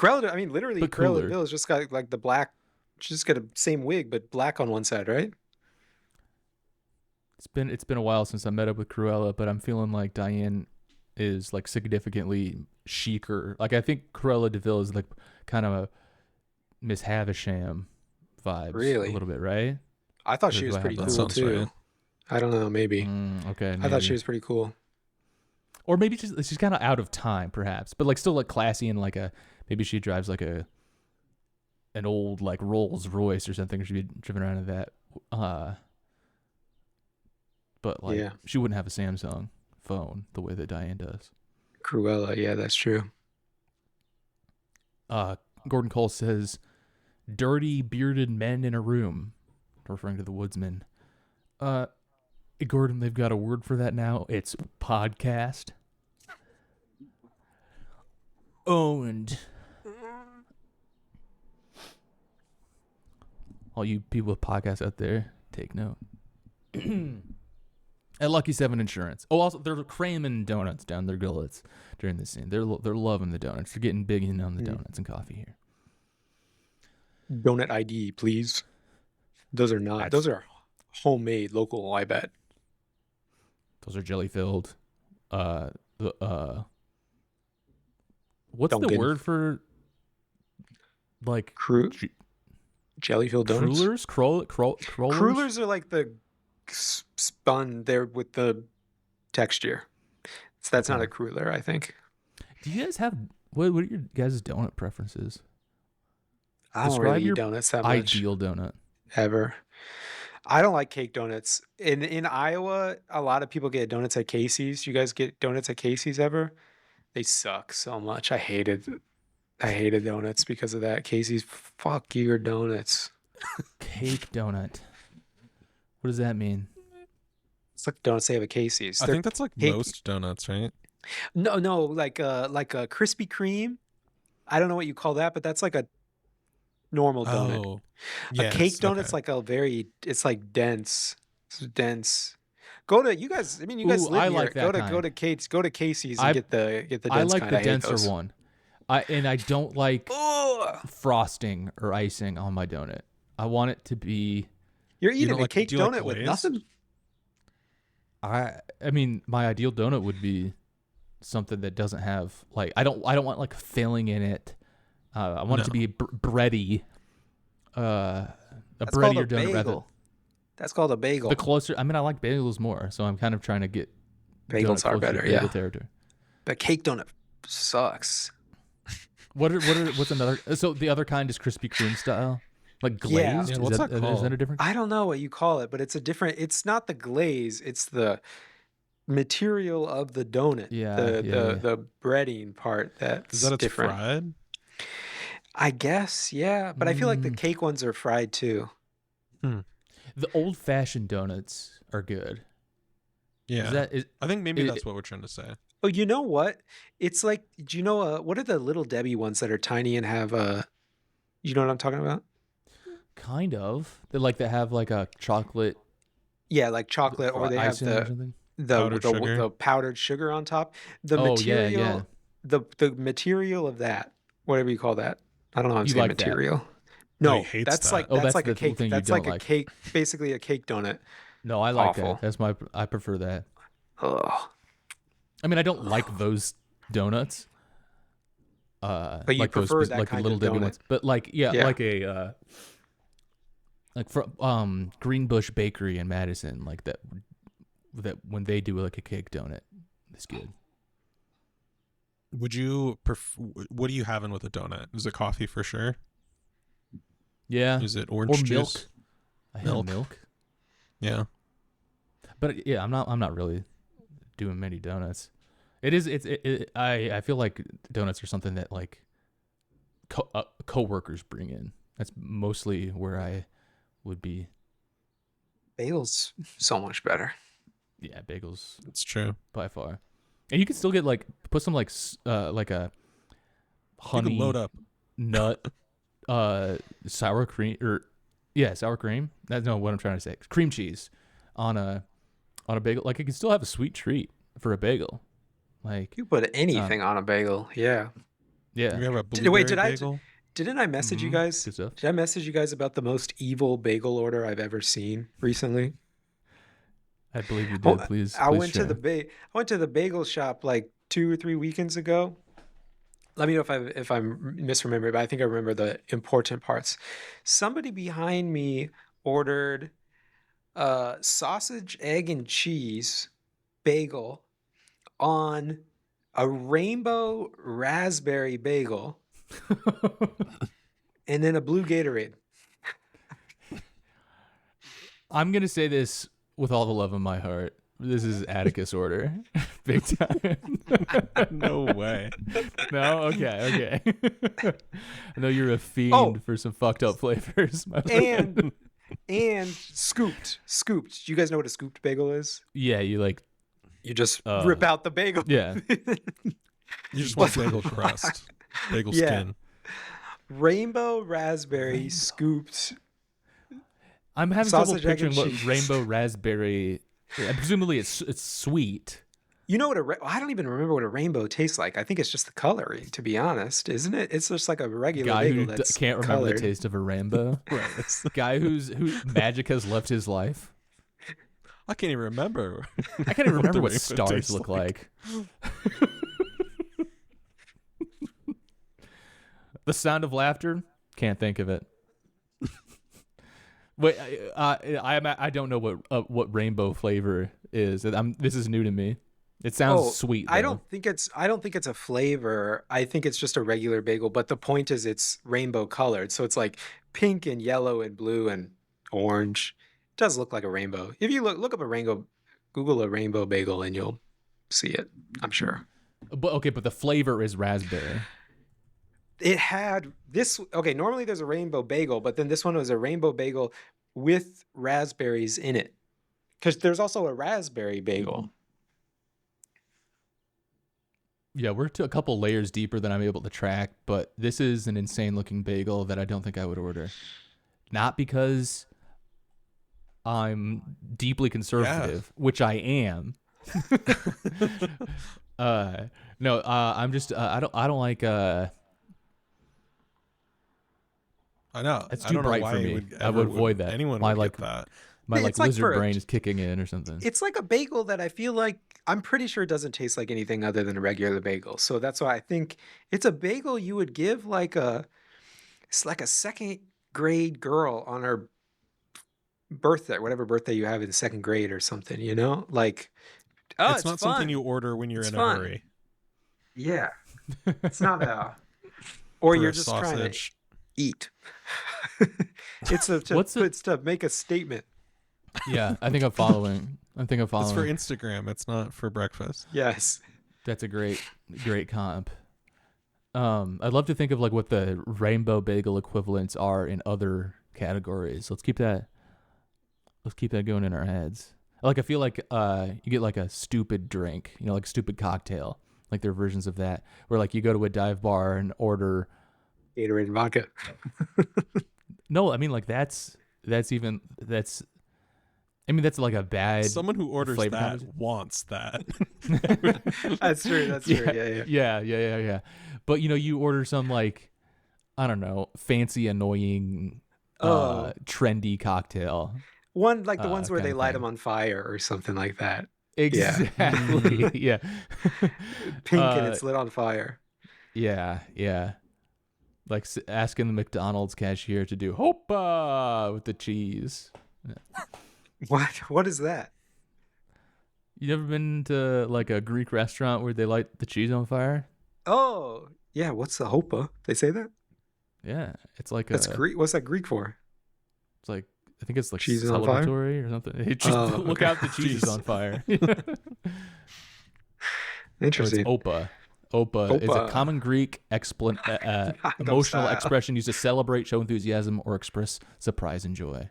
Literally, Cruella de Vil has just got like the black. She's just got the same wig, but black on one side, right? It's been a while since I met up with Cruella, but I'm feeling like Diane is like significantly chicer. Like I think Cruella de Vil is like kind of Miss Havisham vibes Really? a little bit, right? I thought Or she do was I have pretty that? cool too. Right. I don't know, maybe. Okay, I thought she maybe. was pretty cool. Or maybe she's kind of out of time, perhaps, but like still like classy and like maybe she drives like an old like Rolls Royce or something. She'd be driven around in that. But like Yeah. she wouldn't have a Samsung phone the way that Diane does. Cruella, yeah, that's true. Gordon Cole says, "Dirty bearded men in a room," referring to the woodsman. Gordon, they've got a word for that now. It's podcast. Owned. All you people with podcasts out there, take note. At Lucky 7 Insurance. Oh, also, they're cramming donuts down their gullets during this scene. They're loving the donuts. They're getting big in on the donuts and coffee here. Donut ID, please. Those are not. Those are homemade, local, I bet. Those are jelly filled. What's Dunkin'. the word for like Jelly-filled donuts? Crullers? Crullers are like the spun there with the texture. So that's not a cruller, I think. Do you guys have what are your guys' donut preferences? I don't really eat donuts that much. Ideal donut ever. I don't like cake donuts. In Iowa, a lot of people get donuts at Casey's. You guys get donuts at Casey's ever? They suck so much. I hated donuts because of that. Casey's, fuck your donuts. Cake donut. What does that mean? It's like donuts they have at Casey's. I think that's like most donuts, right? No, like a Krispy Kreme. I don't know what you call that, but that's like a normal donut. Oh, a cake donut's like it's like dense. It's dense. Go to you guys. I mean, you guys live I here. like that Go to Casey's and get the dense kind. I like the denser those. one. I don't like frosting or icing on my donut. I want it to be. You're eating a cake donut with nothing. I mean, my ideal donut would be something that doesn't have like I don't want like filling in it. I want it to be bready. A breadier donut rather. That's called a bagel. The closer, I mean, I like bagels more, so I'm kind of trying to get bagels are better. Yeah, territory. But cake donut sucks. What's another? So the other kind is Krispy Kreme style, like glazed. Yeah, what's that called? Is that a different? I don't know what you call it, but it's a different. It's not the glaze. It's the material of the donut. The breading part. That's different. Fried? I guess, yeah. But I feel like the cake ones are fried too. The old-fashioned donuts are good. Yeah. I think maybe that's what we're trying to say. Oh, you know what? It's like, do you know what are the Little Debbie ones that are tiny and have you know what I'm talking about? Kind of. They have like a chocolate. Yeah, like chocolate, or they have the powdered sugar on top. The material, the material of that, whatever you call that. I don't know how to say material. That? No, that's like a cake. That's like a cake, basically a cake donut. No, I like that. I prefer that. Oh. I mean, I don't like those donuts. But you like prefer those, that like kind the little of Debbie donut. ones. But like like a like from Greenbush Bakery in Madison, like that when they do like a cake donut, it's good. Would you what are you having with a donut? Is it coffee for sure? Yeah. Is it orange juice? Milk? I have milk. Yeah. But yeah, I'm not really doing many donuts. I feel like donuts are something that like coworkers bring in. That's mostly where I would be. Bagels so much better. Yeah, bagels. It's true by far. And you can still get put some like a honey you can load up nut sour cream sour cream. That's what I'm trying to say. Cream cheese on a bagel. Like, it can still have a sweet treat for a bagel. Like, you put anything on a bagel. Yeah. You have a blueberry bagel? Didn't I message you guys? Good stuff. Did I message you guys about the most evil bagel order I've ever seen recently? I believe you did. Please. I went to the bagel shop like 2 or 3 weekends ago, let me know if I'm misremembering, but I think I remember the important parts. Somebody behind me ordered sausage, egg, and cheese bagel on a rainbow raspberry bagel and then a blue Gatorade. I'm going to say this with all the love in my heart. This is Atticus order. Big time. No way. No? Okay. I know you're a fiend for some fucked up flavors. And scooped. Do you guys know what a scooped bagel is? Yeah, you just rip out the bagel. Yeah. You just want bagel crust. Bagel skin. Rainbow raspberry scooped. I'm having trouble picturing what rainbow raspberry. Presumably it's sweet. You know what I don't even remember what a rainbow tastes like. I think it's just the coloring, to be honest, isn't it? It's just like a regular guy bagel who that's can't remember colored. the taste of a rainbow. Right. Guy whose magic has left his life. I can't even remember. I can't even remember what stars look like. The sound of laughter. Can't think of it. Wait, I don't know what rainbow flavor is. This is new to me. It sounds sweet, though. I don't think it's a flavor. I think it's just a regular bagel. But the point is, it's rainbow colored, so it's like pink and yellow and blue and orange. It does look like a rainbow. If you look up Google a rainbow bagel, and you'll see it. I'm sure. But the flavor is raspberry. It had this. Okay, normally there's a rainbow bagel, but then this one was a rainbow bagel with raspberries in it. Because there's also a raspberry bagel. Yeah, we're a couple layers deeper than I'm able to track, but this is an insane looking bagel that I don't think I would order. Not because I'm deeply conservative, which I am. No, I'm just I don't like I know. It's too bright for me. I would avoid that. Anyone would get that. My lizard brain is kicking in or something. It's like a bagel that I feel like I'm pretty sure it doesn't taste like anything other than a regular bagel. So that's why I think it's a bagel you would give it's like a second grade girl on her birthday, whatever birthday you have in second grade or something, you know? Like, it's not something you order when you're in a hurry. Yeah. It's not or you're just trying to eat. It's to make a statement. Yeah, I think I'm following. It's for Instagram. It's not for breakfast. Yes. That's a great comp. I'd love to think of what the rainbow bagel equivalents are in other categories. Let's keep that going in our heads. I feel like you get a stupid drink, like a stupid cocktail. Like there are versions of that where you go to a dive bar and order Gatorade and vodka. No, I mean that's like a bad. Someone who orders that wants that. That's true. That's true. Yeah. But you order some I don't know, fancy, annoying, trendy cocktail. One the ones where they light them on fire or something like that. Exactly. Yeah. Pink and it's lit on fire. Yeah. Like asking the McDonald's cashier to do hopa with the cheese. Yeah. What is that? You never been to a Greek restaurant where they light the cheese on fire? Oh, yeah. What's the hopa? They say that? Yeah. It's that's Greek. What's that Greek for? It's I think it's cheese celebratory or something. Look out, the cheese is on fire. Interesting. Opa. Opa is a common Greek emotional expression used to celebrate, show enthusiasm, or express surprise and joy.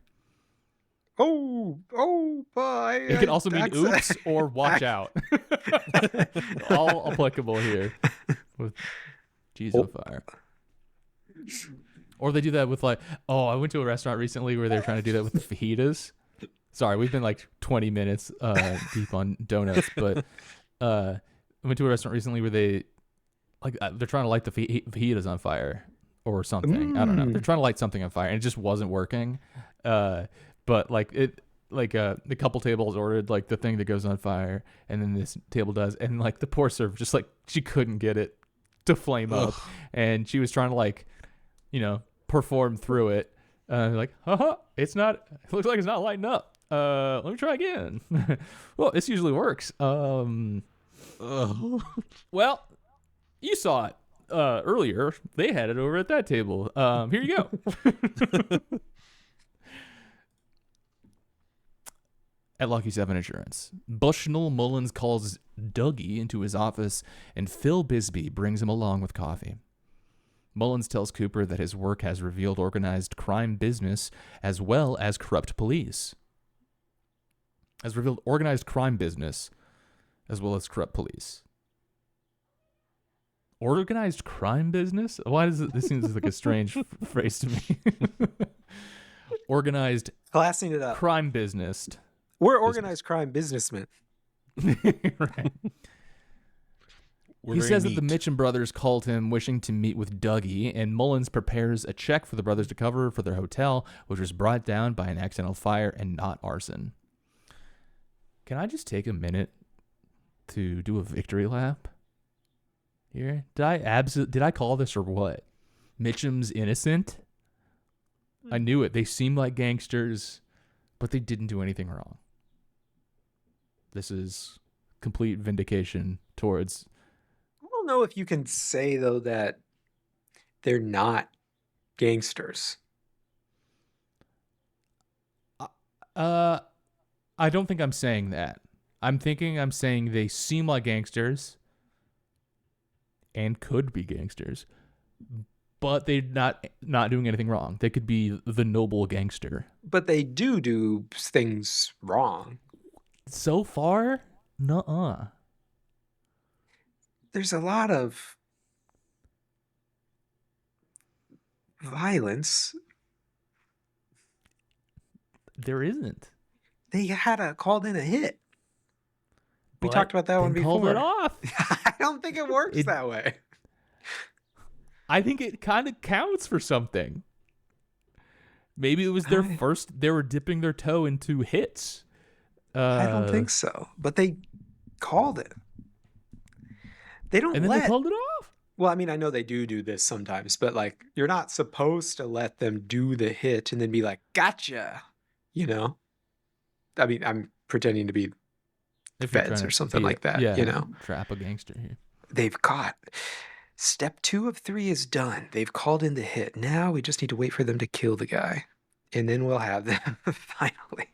It can also mean oops or watch out. All applicable here with cheese on fire. Or they do that with I went to a restaurant recently where they're trying to do that with the fajitas. Sorry, we've been 20 minutes deep on donuts, but I went to a restaurant recently where they're trying to light the fajitas on fire or something. I don't know. They're trying to light something on fire and it just wasn't working. But the couple tables ordered the thing that goes on fire and then this table does, and the poor server just she couldn't get it to flame up, and she was trying to like, perform through it. Like, it's not. It looks like it's not lighting up. Let me try again. Well, this usually works. Well, you saw it earlier. They had it over at that table. Here you go. At Lucky 7 Insurance, Bushnell Mullins calls Dougie into his office, and Phil Bisbee brings him along with coffee. Mullins tells Cooper that his work has revealed organized crime business as well as corrupt police. Has revealed organized crime business as well as corrupt police. Organized crime business? Why does it? This seems like a strange phrase to me. Organized classing it up. Crime business. We're organized crime businessmen. Right. He says that the Mitchum brothers called him wishing to meet with Dougie, and Mullins prepares a check for the brothers to cover for their hotel, which was brought down by an accidental fire and not arson. Can I just take a minute to do a victory lap here? Did I call this or what? Mitchum's innocent? I knew it. They seem like gangsters, but they didn't do anything wrong. This is complete vindication towards... I don't know if you can say, though, that they're not gangsters. I don't think I'm saying that. I'm saying they seem like gangsters and could be gangsters, but they're not doing anything wrong. They could be the noble gangster. But they do things wrong. So far, nuh-uh. There's a lot of violence. There isn't. They had called in a hit. We But talked about that one they before. called it off. I don't think it works that way. I think it kind of counts for something. Maybe it was their first. They were dipping their toe into hits. I don't think so. But they called it. They don't and then they called it off. Well, I mean, I know they do this sometimes, but like, you're not supposed to let them do the hit and then be like, gotcha. You know? I mean, I'm pretending to be the feds or something like that, you know? Trap a gangster here. They've caught. Step 2 of 3 is done. They've called in the hit. Now we just need to wait for them to kill the guy. And then we'll have them finally.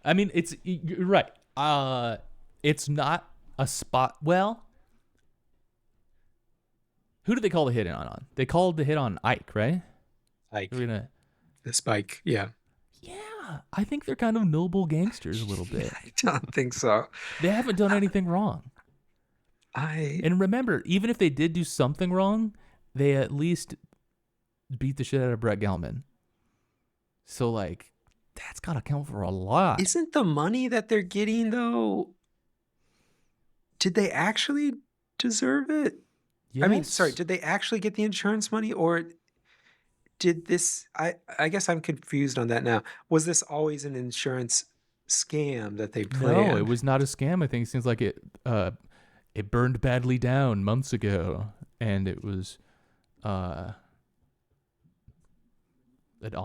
I mean, you're right. It's not a spot. Well, who did they call the hit on? They called the hit on Ike, right? Ike. The Spike, yeah. Yeah, I think they're kind of noble gangsters a little bit. I don't think so. They haven't done anything wrong. And remember, even if they did do something wrong, they at least beat the shit out of Brett Gelman. So, like, that's got to count for a lot. Isn't the money that they're getting, though, did they actually deserve it? Yes. I mean, sorry, did they actually get the insurance money, or did this, I guess I'm confused on that now. Was this always an insurance scam that they planned? No, it was not a scam. I think it seems like it burned badly down months ago, and it was an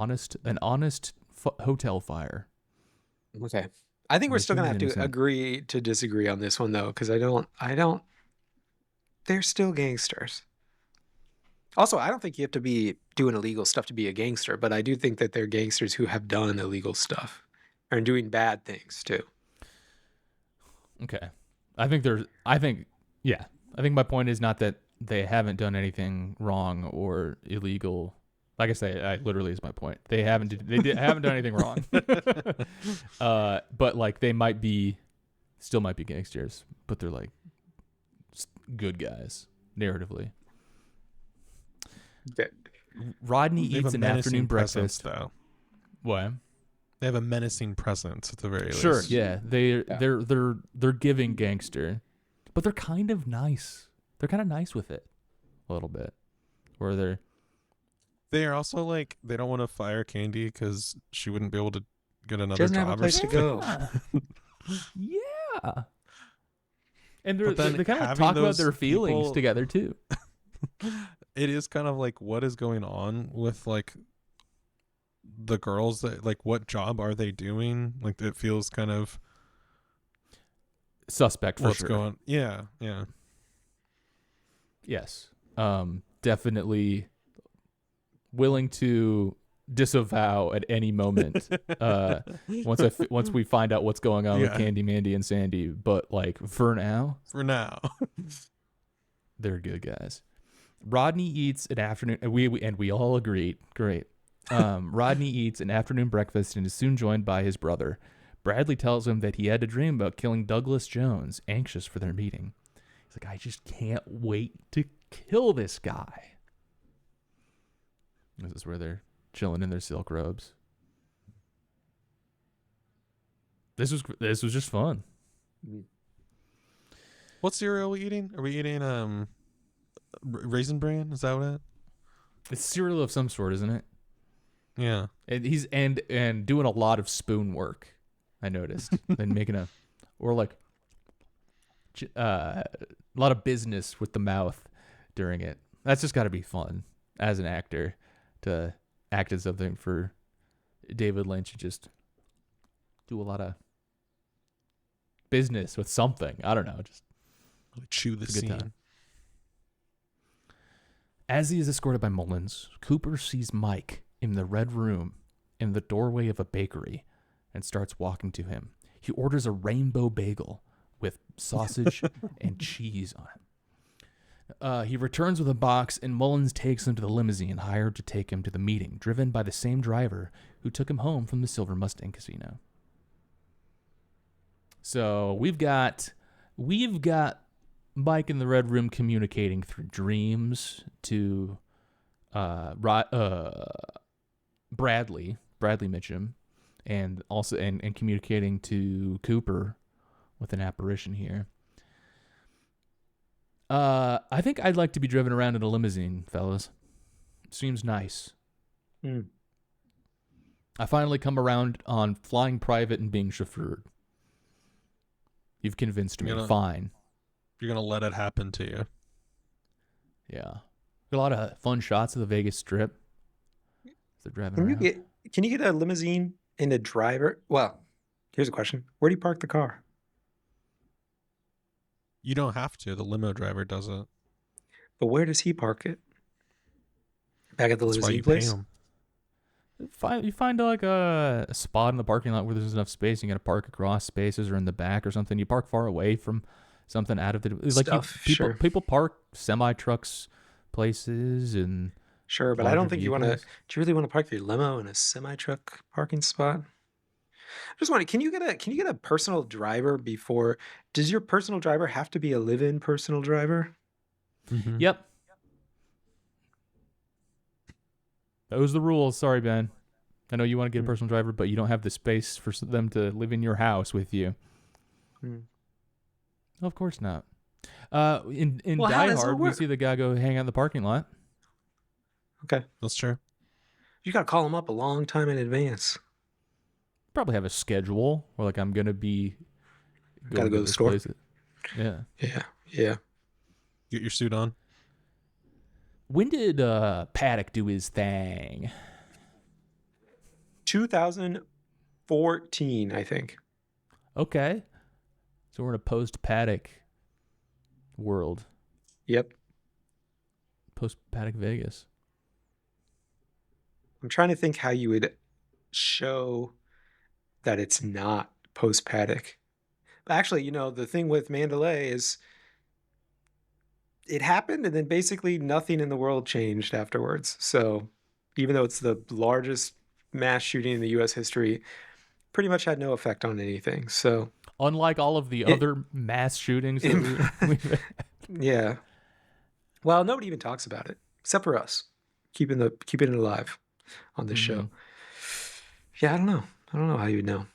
honest hotel fire. Okay. I think we're still going to have to agree to disagree on this one, though, because I don't, they're still gangsters. Also, I don't think you have to be doing illegal stuff to be a gangster, but I do think that they're gangsters who have done illegal stuff and doing bad things too. Okay. I think my point is not that they haven't done anything wrong or illegal. Like I say, literally is my point. They haven't done anything wrong. But like they still might be gangsters, but they're like good guys narratively. Okay. Rodney eats an afternoon breakfast. Though. What? They have a menacing presence at the very least. Sure, yeah. They're giving gangster, but they're kind of nice. They're kind of nice with it, a little bit. Where they are also like they don't want to fire Candy because she wouldn't be able to get another doesn't job have a place to go. Yeah. And they kind of talk about their feelings together too. It is kind of like, what is going on with like the girls that like, what job are they doing? Like, it feels kind of suspect for what's sure. going. Yeah. Yes. Definitely willing to disavow at any moment once we find out what's going on with Candy, Mandy, and Sandy. But like for now, they're good guys. Rodney eats an afternoon. We all agreed. Great. Rodney eats an afternoon breakfast and is soon joined by his brother. Bradley tells him that he had a dream about killing Douglas Jones, anxious for their meeting. He's like, I just can't wait to kill this guy. This is where they're chilling in their silk robes. This was just fun. What cereal are we eating? Are we eating Raisin Bran? Is that what it? It's cereal of some sort, isn't it? Yeah. And he's and doing a lot of spoon work, I noticed. And making a lot of business with the mouth during it. That's just got to be fun as an actor to act as something for David Lynch and just do a lot of business with something. I don't know, just chew the scene. Time. As he is escorted by Mullins, Cooper sees Mike in the red room in the doorway of a bakery and starts walking to him. He orders a rainbow bagel with sausage and cheese on it. He returns with a box, and Mullins takes him to the limousine hired to take him to the meeting, driven by the same driver who took him home from the Silver Mustang Casino. So we've got Mike in the red room communicating through dreams to Bradley Mitchum, and also and communicating to Cooper with an apparition here. I think I'd like to be driven around in a limousine, fellas. Seems nice. I finally come around on flying private and being chauffeured. You've convinced me. Fine. You're going to let it happen to you. Yeah. Got a lot of fun shots of the Vegas Strip. They're driving around. Can you get a limousine and a driver? Well, here's a question. Where do you park the car? You don't have to. The limo driver does it. But where does he park it? Back at the limousine place? You find like a spot in the parking lot where there's enough space. You got to park across spaces or in the back or something. You park far away from something out of the stuff. People park semi trucks places and sure, but I don't think vehicles. You want to. Do you really want to park your limo in a semi truck parking spot? I'm just wondering, can you get a personal driver before? Does your personal driver have to be a live-in personal driver? Mm-hmm. Yep. Those are the rules. Sorry, Ben. I know you want to get a personal driver, but you don't have the space for them to live in your house with you. Of course not. In Die Hard, we see the guy go hang out in the parking lot. Okay. That's true. You got to call him up a long time in advance. Probably have a schedule where like I'm going to be... Got to go to the store. Yeah. Yeah. Get your suit on. When did Paddock do his thing? 2014, I think. Okay. So we're in a post-Paddock world. Yep. Post-Paddock Vegas. I'm trying to think how you would show that it's not post-Paddock. Actually, the thing with Mandalay is it happened and then basically nothing in the world changed afterwards. So even though it's the largest mass shooting in the U.S. history, pretty much had no effect on anything. So unlike all of the other mass shootings that yeah. Well, nobody even talks about it except for us, keeping it alive on this show. Yeah, I don't know how you would know.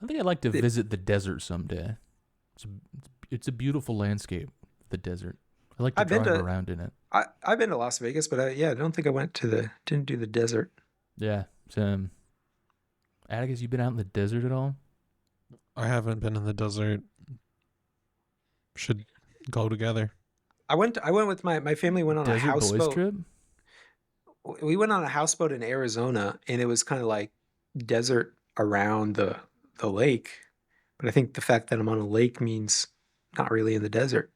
I think I'd like to visit the desert someday. It's a beautiful landscape, the desert. I like to drive around in it. I've been to Las Vegas, but I don't think I didn't do the desert. Yeah. Atticus, you been out in the desert at all? I haven't been in the desert. Should go together. I went with my family went on a Desert boys houseboat. trip? We went on a houseboat in Arizona, and it was kind of like desert around the lake. But I think the fact that I'm on a lake means not really in the desert.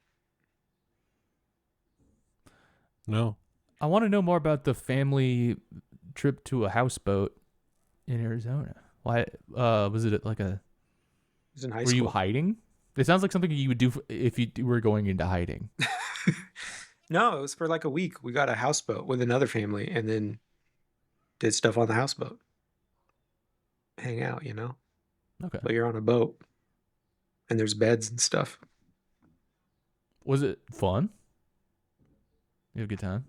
No. I want to know more about the family trip to a houseboat in Arizona. Why was it like a? It was in high Were school. you hiding? It sounds like something you would do if you were going into hiding. No, it was for like a week. We got a houseboat with another family, and then did stuff on the houseboat. Hang out, you know. Okay. But you're on a boat, and there's beds and stuff. Was it fun? You had a good time?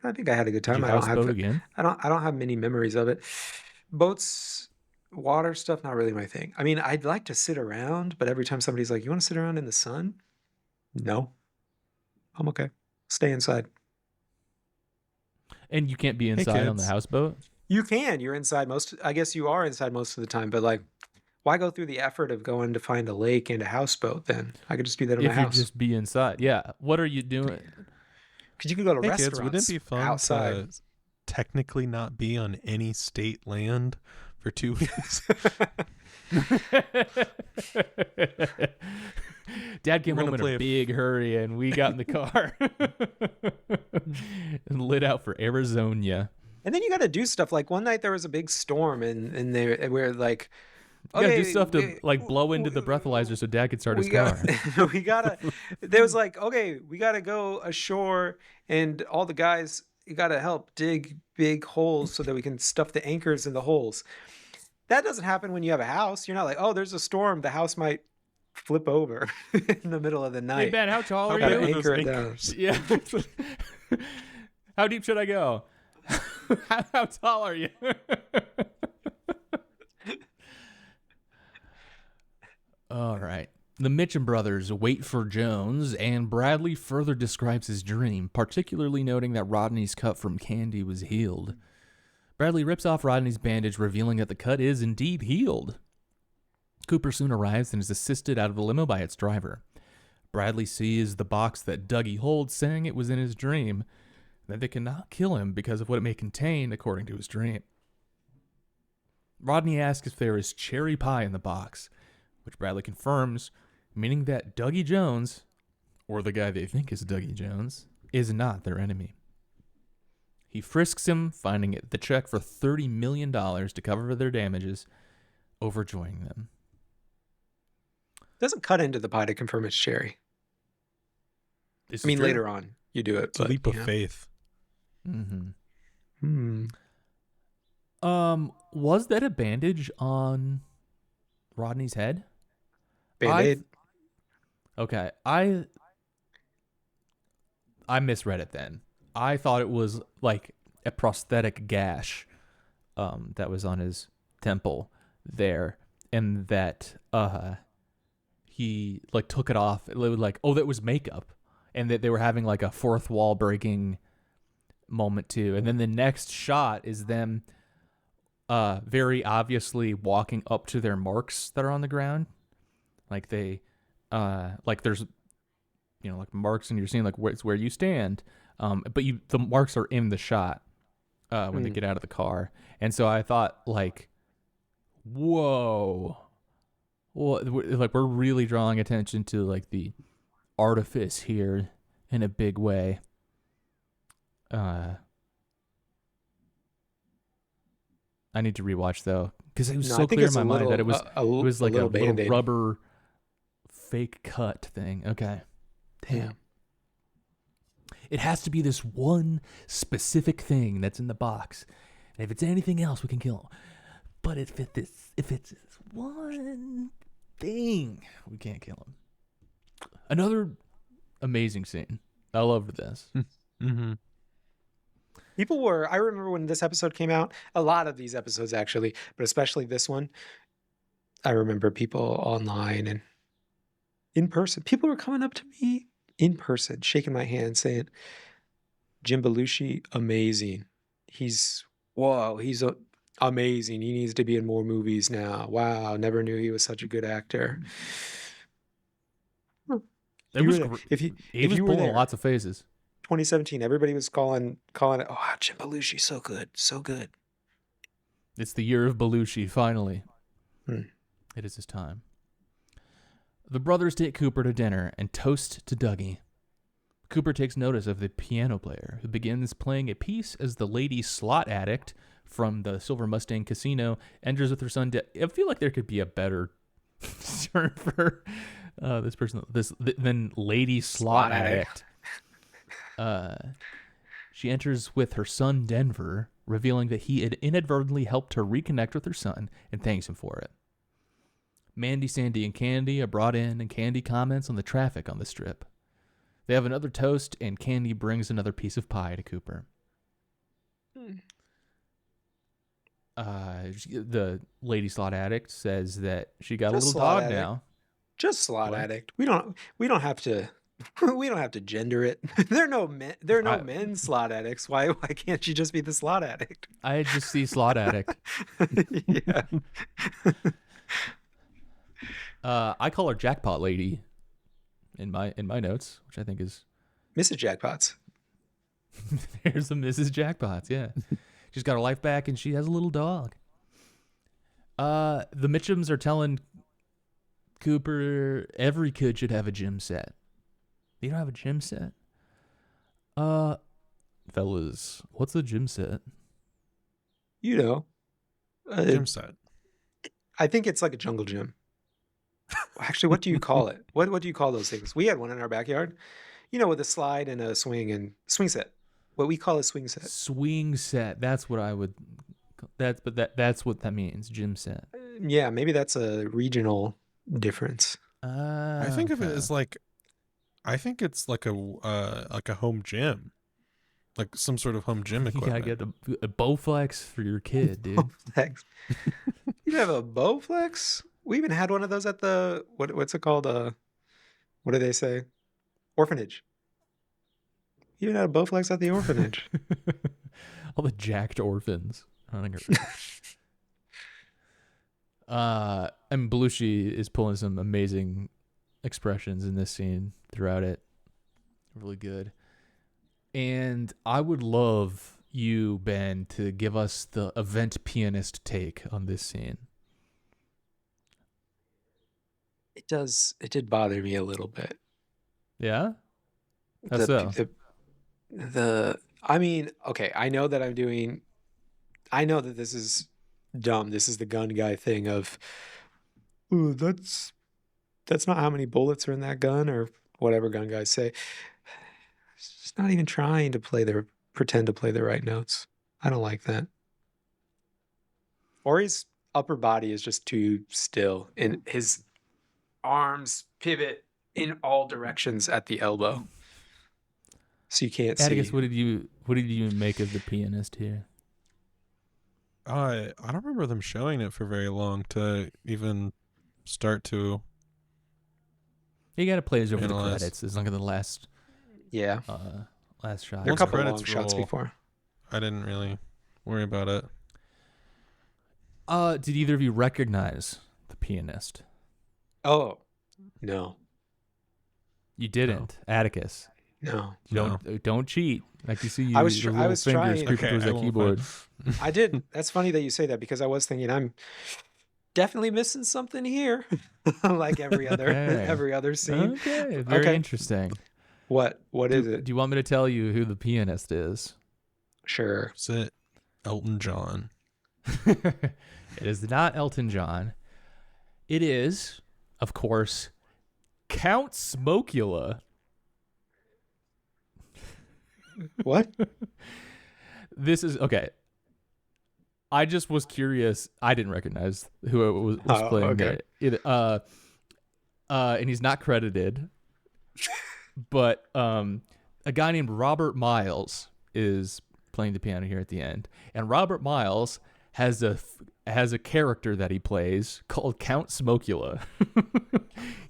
I think I had a good time. Did you houseboat again? I don't have many memories of it. Boats, water stuff, not really my thing. I mean, I'd like to sit around, but every time somebody's like, "You want to sit around in the sun?" No, I'm okay. Stay inside. And you can't be inside on the kids. houseboat? You can. You're inside I guess you are inside most of the time, but like, why go through the effort of going to find a lake and a houseboat then? I could just do that in my If you house. just be inside. Yeah. What are you doing? Because you could go to Hey restaurants kids, wouldn't it be fun outside. to technically not be on any state land for 2 weeks? Dad came We're home gonna in play a a- big hurry, and we got in the car and lit out for Arizona. And then you got to do stuff. Like one night there was a big storm, and they were like, You gotta do "Okay, stuff to like blow into the breathalyzer so Dad could start his car. we gotta." There was like, "Okay, we gotta go ashore, and all the guys, you gotta help dig big holes so that we can stuff the anchors in the holes." That doesn't happen when you have a house. You're not like, "Oh, there's a storm. The house might flip over in the middle of the Hey night." Ben, how tall are Gotta you? anchor it down. Yeah. How deep should I go? How tall are you? All right. The Mitchum brothers wait for Jones, and Bradley further describes his dream, particularly noting that Rodney's cut from Candy was healed. Bradley rips off Rodney's bandage, revealing that the cut is indeed healed. Cooper soon arrives and is assisted out of the limo by its driver. Bradley sees the box that Dougie holds, saying it was in his dream, that they cannot kill him because of what it may contain, according to his dream. Rodney asks if there is cherry pie in the box, which Bradley confirms, meaning that Dougie Jones, or the guy they think is Dougie Jones, is not their enemy. He frisks him, finding the check for $30 million to cover their damages, overjoying them. Doesn't cut into the pie to confirm it's cherry. This I mean, is true. later on you do it. It's a But, leap of you know. faith. Mm-hmm. Was that a bandage on Rodney's head? Band-Aid. Okay, I misread it then. I thought it was like a prosthetic gash that was on his temple there, and that he like took it off. It was like, oh, that was makeup, and that they were having like a fourth wall breaking moment too. And then the next shot is them very obviously walking up to their marks that are on the ground. Like they like there's, you know, like marks, and you're seeing like where you stand. But the marks are in the shot when they get out of the car. And so I thought like, whoa, well, like we're really drawing attention to like the artifice here in a big way. I need to rewatch though, because it was so clear in my mind that it was like a little rubber fake cut thing. Okay, damn. Yeah. It has to be this one specific thing that's in the box, and if it's anything else, we can kill him. But if it's this one thing, we can't kill him. Another amazing scene. I loved this. Mm-hmm. I remember when this episode came out, a lot of these episodes actually, but especially this one, I remember people online and in person, people were coming up to me in person, shaking my hand, saying, "Jim Belushi, amazing. He's amazing. He needs to be in more movies now. Wow, never knew he was such a good actor." It was if he was pulling there, lots of phases. 2017, everybody was calling it. Oh, Jim Belushi, so good, so good. It's the year of Belushi. Finally, It is his time. The brothers take Cooper to dinner and toast to Dougie. Cooper takes notice of the piano player, who begins playing a piece as the lady slot addict from the Silver Mustang Casino enters with her son. I feel like there could be a better term for this person than lady slot addict. She enters with her son Denver, revealing that he had inadvertently helped her reconnect with her son and thanks him for it. Mandy, Sandy, and Candy are brought in, and Candy comments on the traffic on the strip. They have another toast, and Candy brings another piece of pie to Cooper. The lady slot addict says that she got a little dog now. Just slot addict. We don't have to we don't have to gender it. There are no men slot addicts. Why can't she just be the slot addict? I just see slot addict. Yeah. I call her Jackpot Lady in my notes, which I think is Mrs. Jackpots. There's a Mrs. Jackpots, yeah. She's got her life back and she has a little dog. The Mitchums are telling Cooper every kid should have a gym set. You don't have a gym set? Fellas, what's a gym set? You know. Gym set. I think it's like a jungle gym. Actually, what do you call it? What do you call those things? We had one in our backyard. You know, with a slide and a swing set. What we call a swing set. Swing set. That's what I would. That's what that means. Gym set. Yeah, maybe that's a regional difference. I think of it as like, I think it's like a home gym, like some sort of home gym equipment. You gotta get a Bowflex for your kid, dude. Bowflex. You have a Bowflex? We even had one of those at the what's it called? What do they say? Orphanage. You even had a Bowflex at the orphanage. All the jacked orphans. And Belushi is pulling some amazing expressions in this scene throughout it. Really good. And I would love you, Ben, to give us the event pianist take on this scene. It did bother me a little bit. Yeah? How so? I mean, okay, I know that this is dumb. This is the gun guy thing of, ooh, that's not how many bullets are in that gun, or whatever gun guys say. It's just not even trying to pretend to play the right notes. I don't like that. Or his upper body is just too still, and his arms pivot in all directions at the elbow, so you can't see. Atticus, what did you make of the pianist here? I don't remember them showing it for very long to even start to. You got to play over the credits. It's like the last. Yeah. Last shot. There are a couple long shots before. I didn't really worry about it. Did either of you recognize the pianist? Oh, no. You didn't, no. Atticus. No. Don't cheat. Like you see, I was trying. Towards that keyboard. I did. That's funny that you say that, because I was thinking I'm definitely missing something here, like every other scene. Okay, very interesting. What is it? Do you want me to tell you who the pianist is? Sure. Is it Elton John? It is not Elton John. It is, of course, Count Smokula. What? This is okay. I just was curious. I didn't recognize who it was playing. Okay. And he's not credited. But a guy named Robert Miles is playing the piano here at the end, and Robert Miles has a character that he plays called Count Smokula.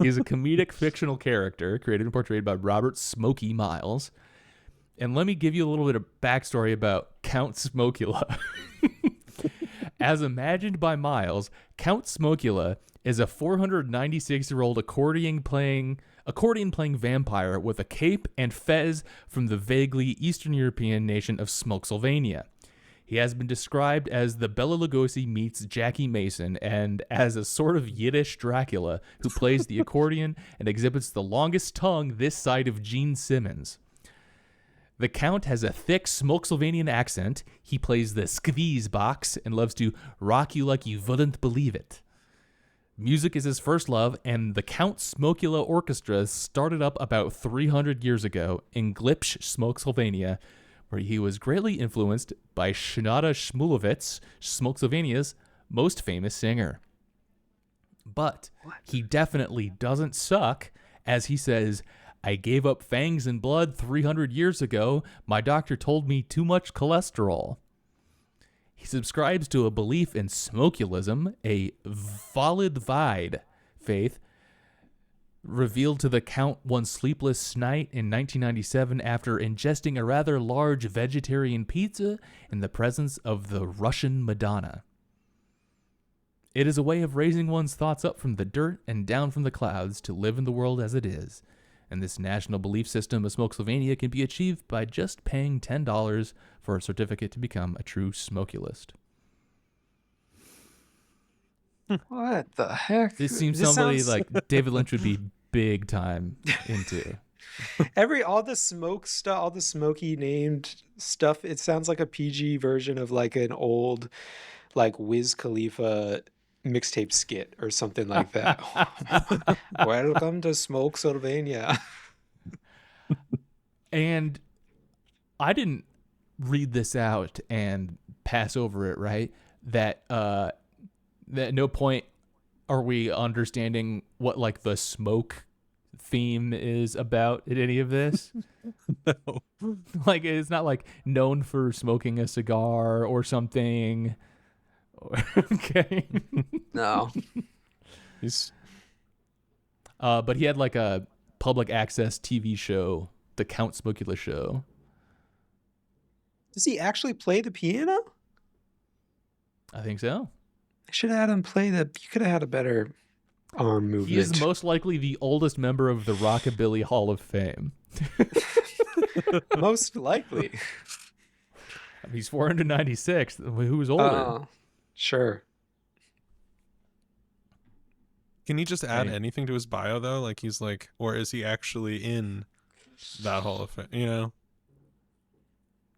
He's a comedic fictional character created and portrayed by Robert Smokey Miles. And let me give you a little bit of backstory about Count Smokula. As imagined by Miles, Count Smokula is a 496-year-old accordion-playing accordion-playing vampire with a cape and fez from the vaguely Eastern European nation of Smokesylvania. He has been described as the Bela Lugosi meets Jackie Mason and as a sort of Yiddish Dracula who plays the accordion and exhibits the longest tongue this side of Gene Simmons. The Count has a thick Smokesylvanian accent. He plays the squeeze box and loves to rock you like you wouldn't believe it. Music is his first love, and the Count Smokula Orchestra started up about 300 years ago in Glipsch, Smokesylvania, where he was greatly influenced by Shnada Shmulevitz, Smokesylvania's most famous singer. But he definitely doesn't suck, as he says, "I gave up fangs and blood 300 years ago. My doctor told me too much cholesterol." He subscribes to a belief in smokulism, a Validvide faith, revealed to the Count one sleepless night in 1997 after ingesting a rather large vegetarian pizza in the presence of the Russian Madonna. It is a way of raising one's thoughts up from the dirt and down from the clouds to live in the world as it is, and this national belief system of Smokesylvania can be achieved by just paying $10 for a certificate to become a true smokulist. What the heck? This seems somebody like David Lynch would be big time into. All the smoke stuff, all the smoky named stuff, it sounds like a PG version of like an old like Wiz Khalifa mixtape skit or something like that. Welcome to Smokesylvania. And I didn't read this out and pass over it, right? That at no point are we understanding what like the smoke theme is about in any of this. No. Like it's not like known for smoking a cigar or something. Okay. No. But he had like a public access TV show, the Count Smokula Show. Does he actually play the piano? I think so. I should have had him play you could have had a better arm movement. He is most likely the oldest member of the Rockabilly Hall of Fame. Most likely. He's 496. Who's older? Oh, sure. Can he just add anything to his bio though? Like he's like, or is he actually in that Hall of Fame? You know.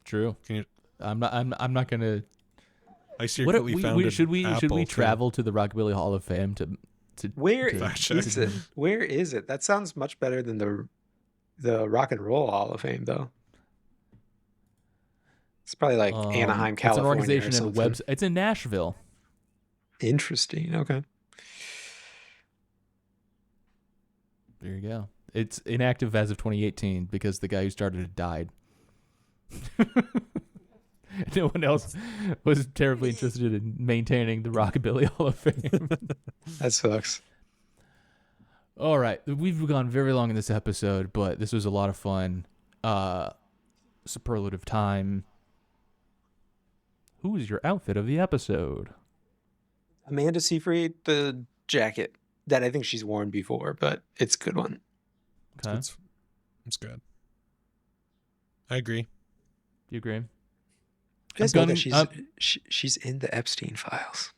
True. Can you? I'm not gonna. I secretly founded should we Apple travel to the Rockabilly Hall of Fame to Where is it? Where is it? That sounds much better than the Rock and Roll Hall of Fame, though. It's probably like Anaheim, California. It's an organization and a website. It's in Nashville. Interesting. Okay. There you go. It's inactive as of 2018 because the guy who started it died. No one else was terribly interested in maintaining the Rockabilly Hall of Fame. That sucks. All right. We've gone very long in this episode, but this was a lot of fun. Superlative time. Who is your outfit of the episode? Amanda Seyfried, the jacket that I think she's worn before, but it's a good one. Okay. It's good. I agree. You agree? You guys know that she's in the Epstein files.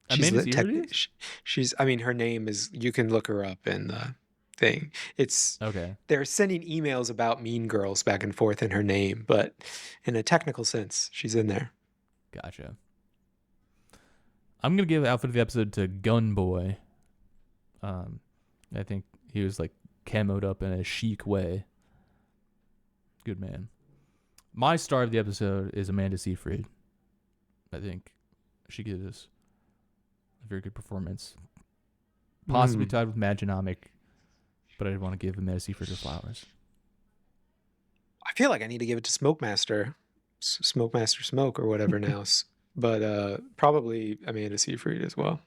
She's I mean, her name is, you can look her up in the thing. It's okay. They're sending emails about Mean Girls back and forth in her name, but in a technical sense, she's in there. Gotcha. I'm gonna give outfit of the episode to Gun Boy. I think he was like camoed up in a chic way. Good man. My star of the episode is Amanda Seyfried. I think she gives us a very good performance. Possibly tied with Magenomic, but I want to give Amanda Seyfried her flowers. I feel like I need to give it to Smokemaster Smoke or whatever now, but probably Amanda Seyfried as well.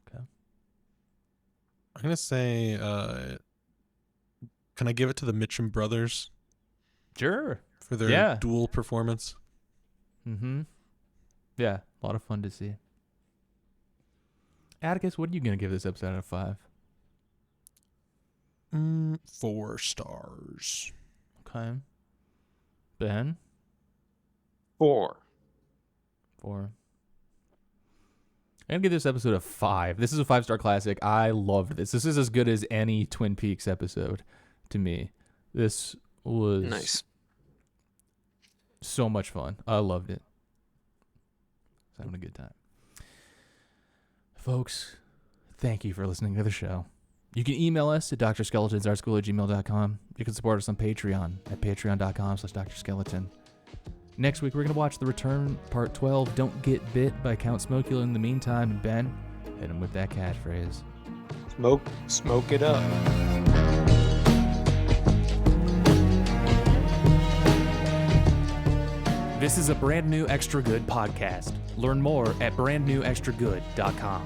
Okay. I'm gonna say, can I give it to the Mitchum brothers? Sure. For their dual performance. Mm-hmm. Yeah, a lot of fun to see. Atticus, what are you going to give this episode out of 5? 4 stars. Okay. Ben? 4. I'm gonna give this episode a 5. This is a 5-star classic. I loved this. This is as good as any Twin Peaks episode to me. This was nice. So much fun. I loved it. I was having a good time. Folks, thank you for listening to the show. You can email us at drskeletonsartschool@gmail.com. You can support us on Patreon at patreon.com/drskeleton. Next week, we're going to watch The Return, Part 12, Don't Get Bit by Count Smokula. In the meantime, and Ben, hit him with that catchphrase. Smoke it up. This is a brand new Extra Good podcast. Learn more at brandnewextragood.com.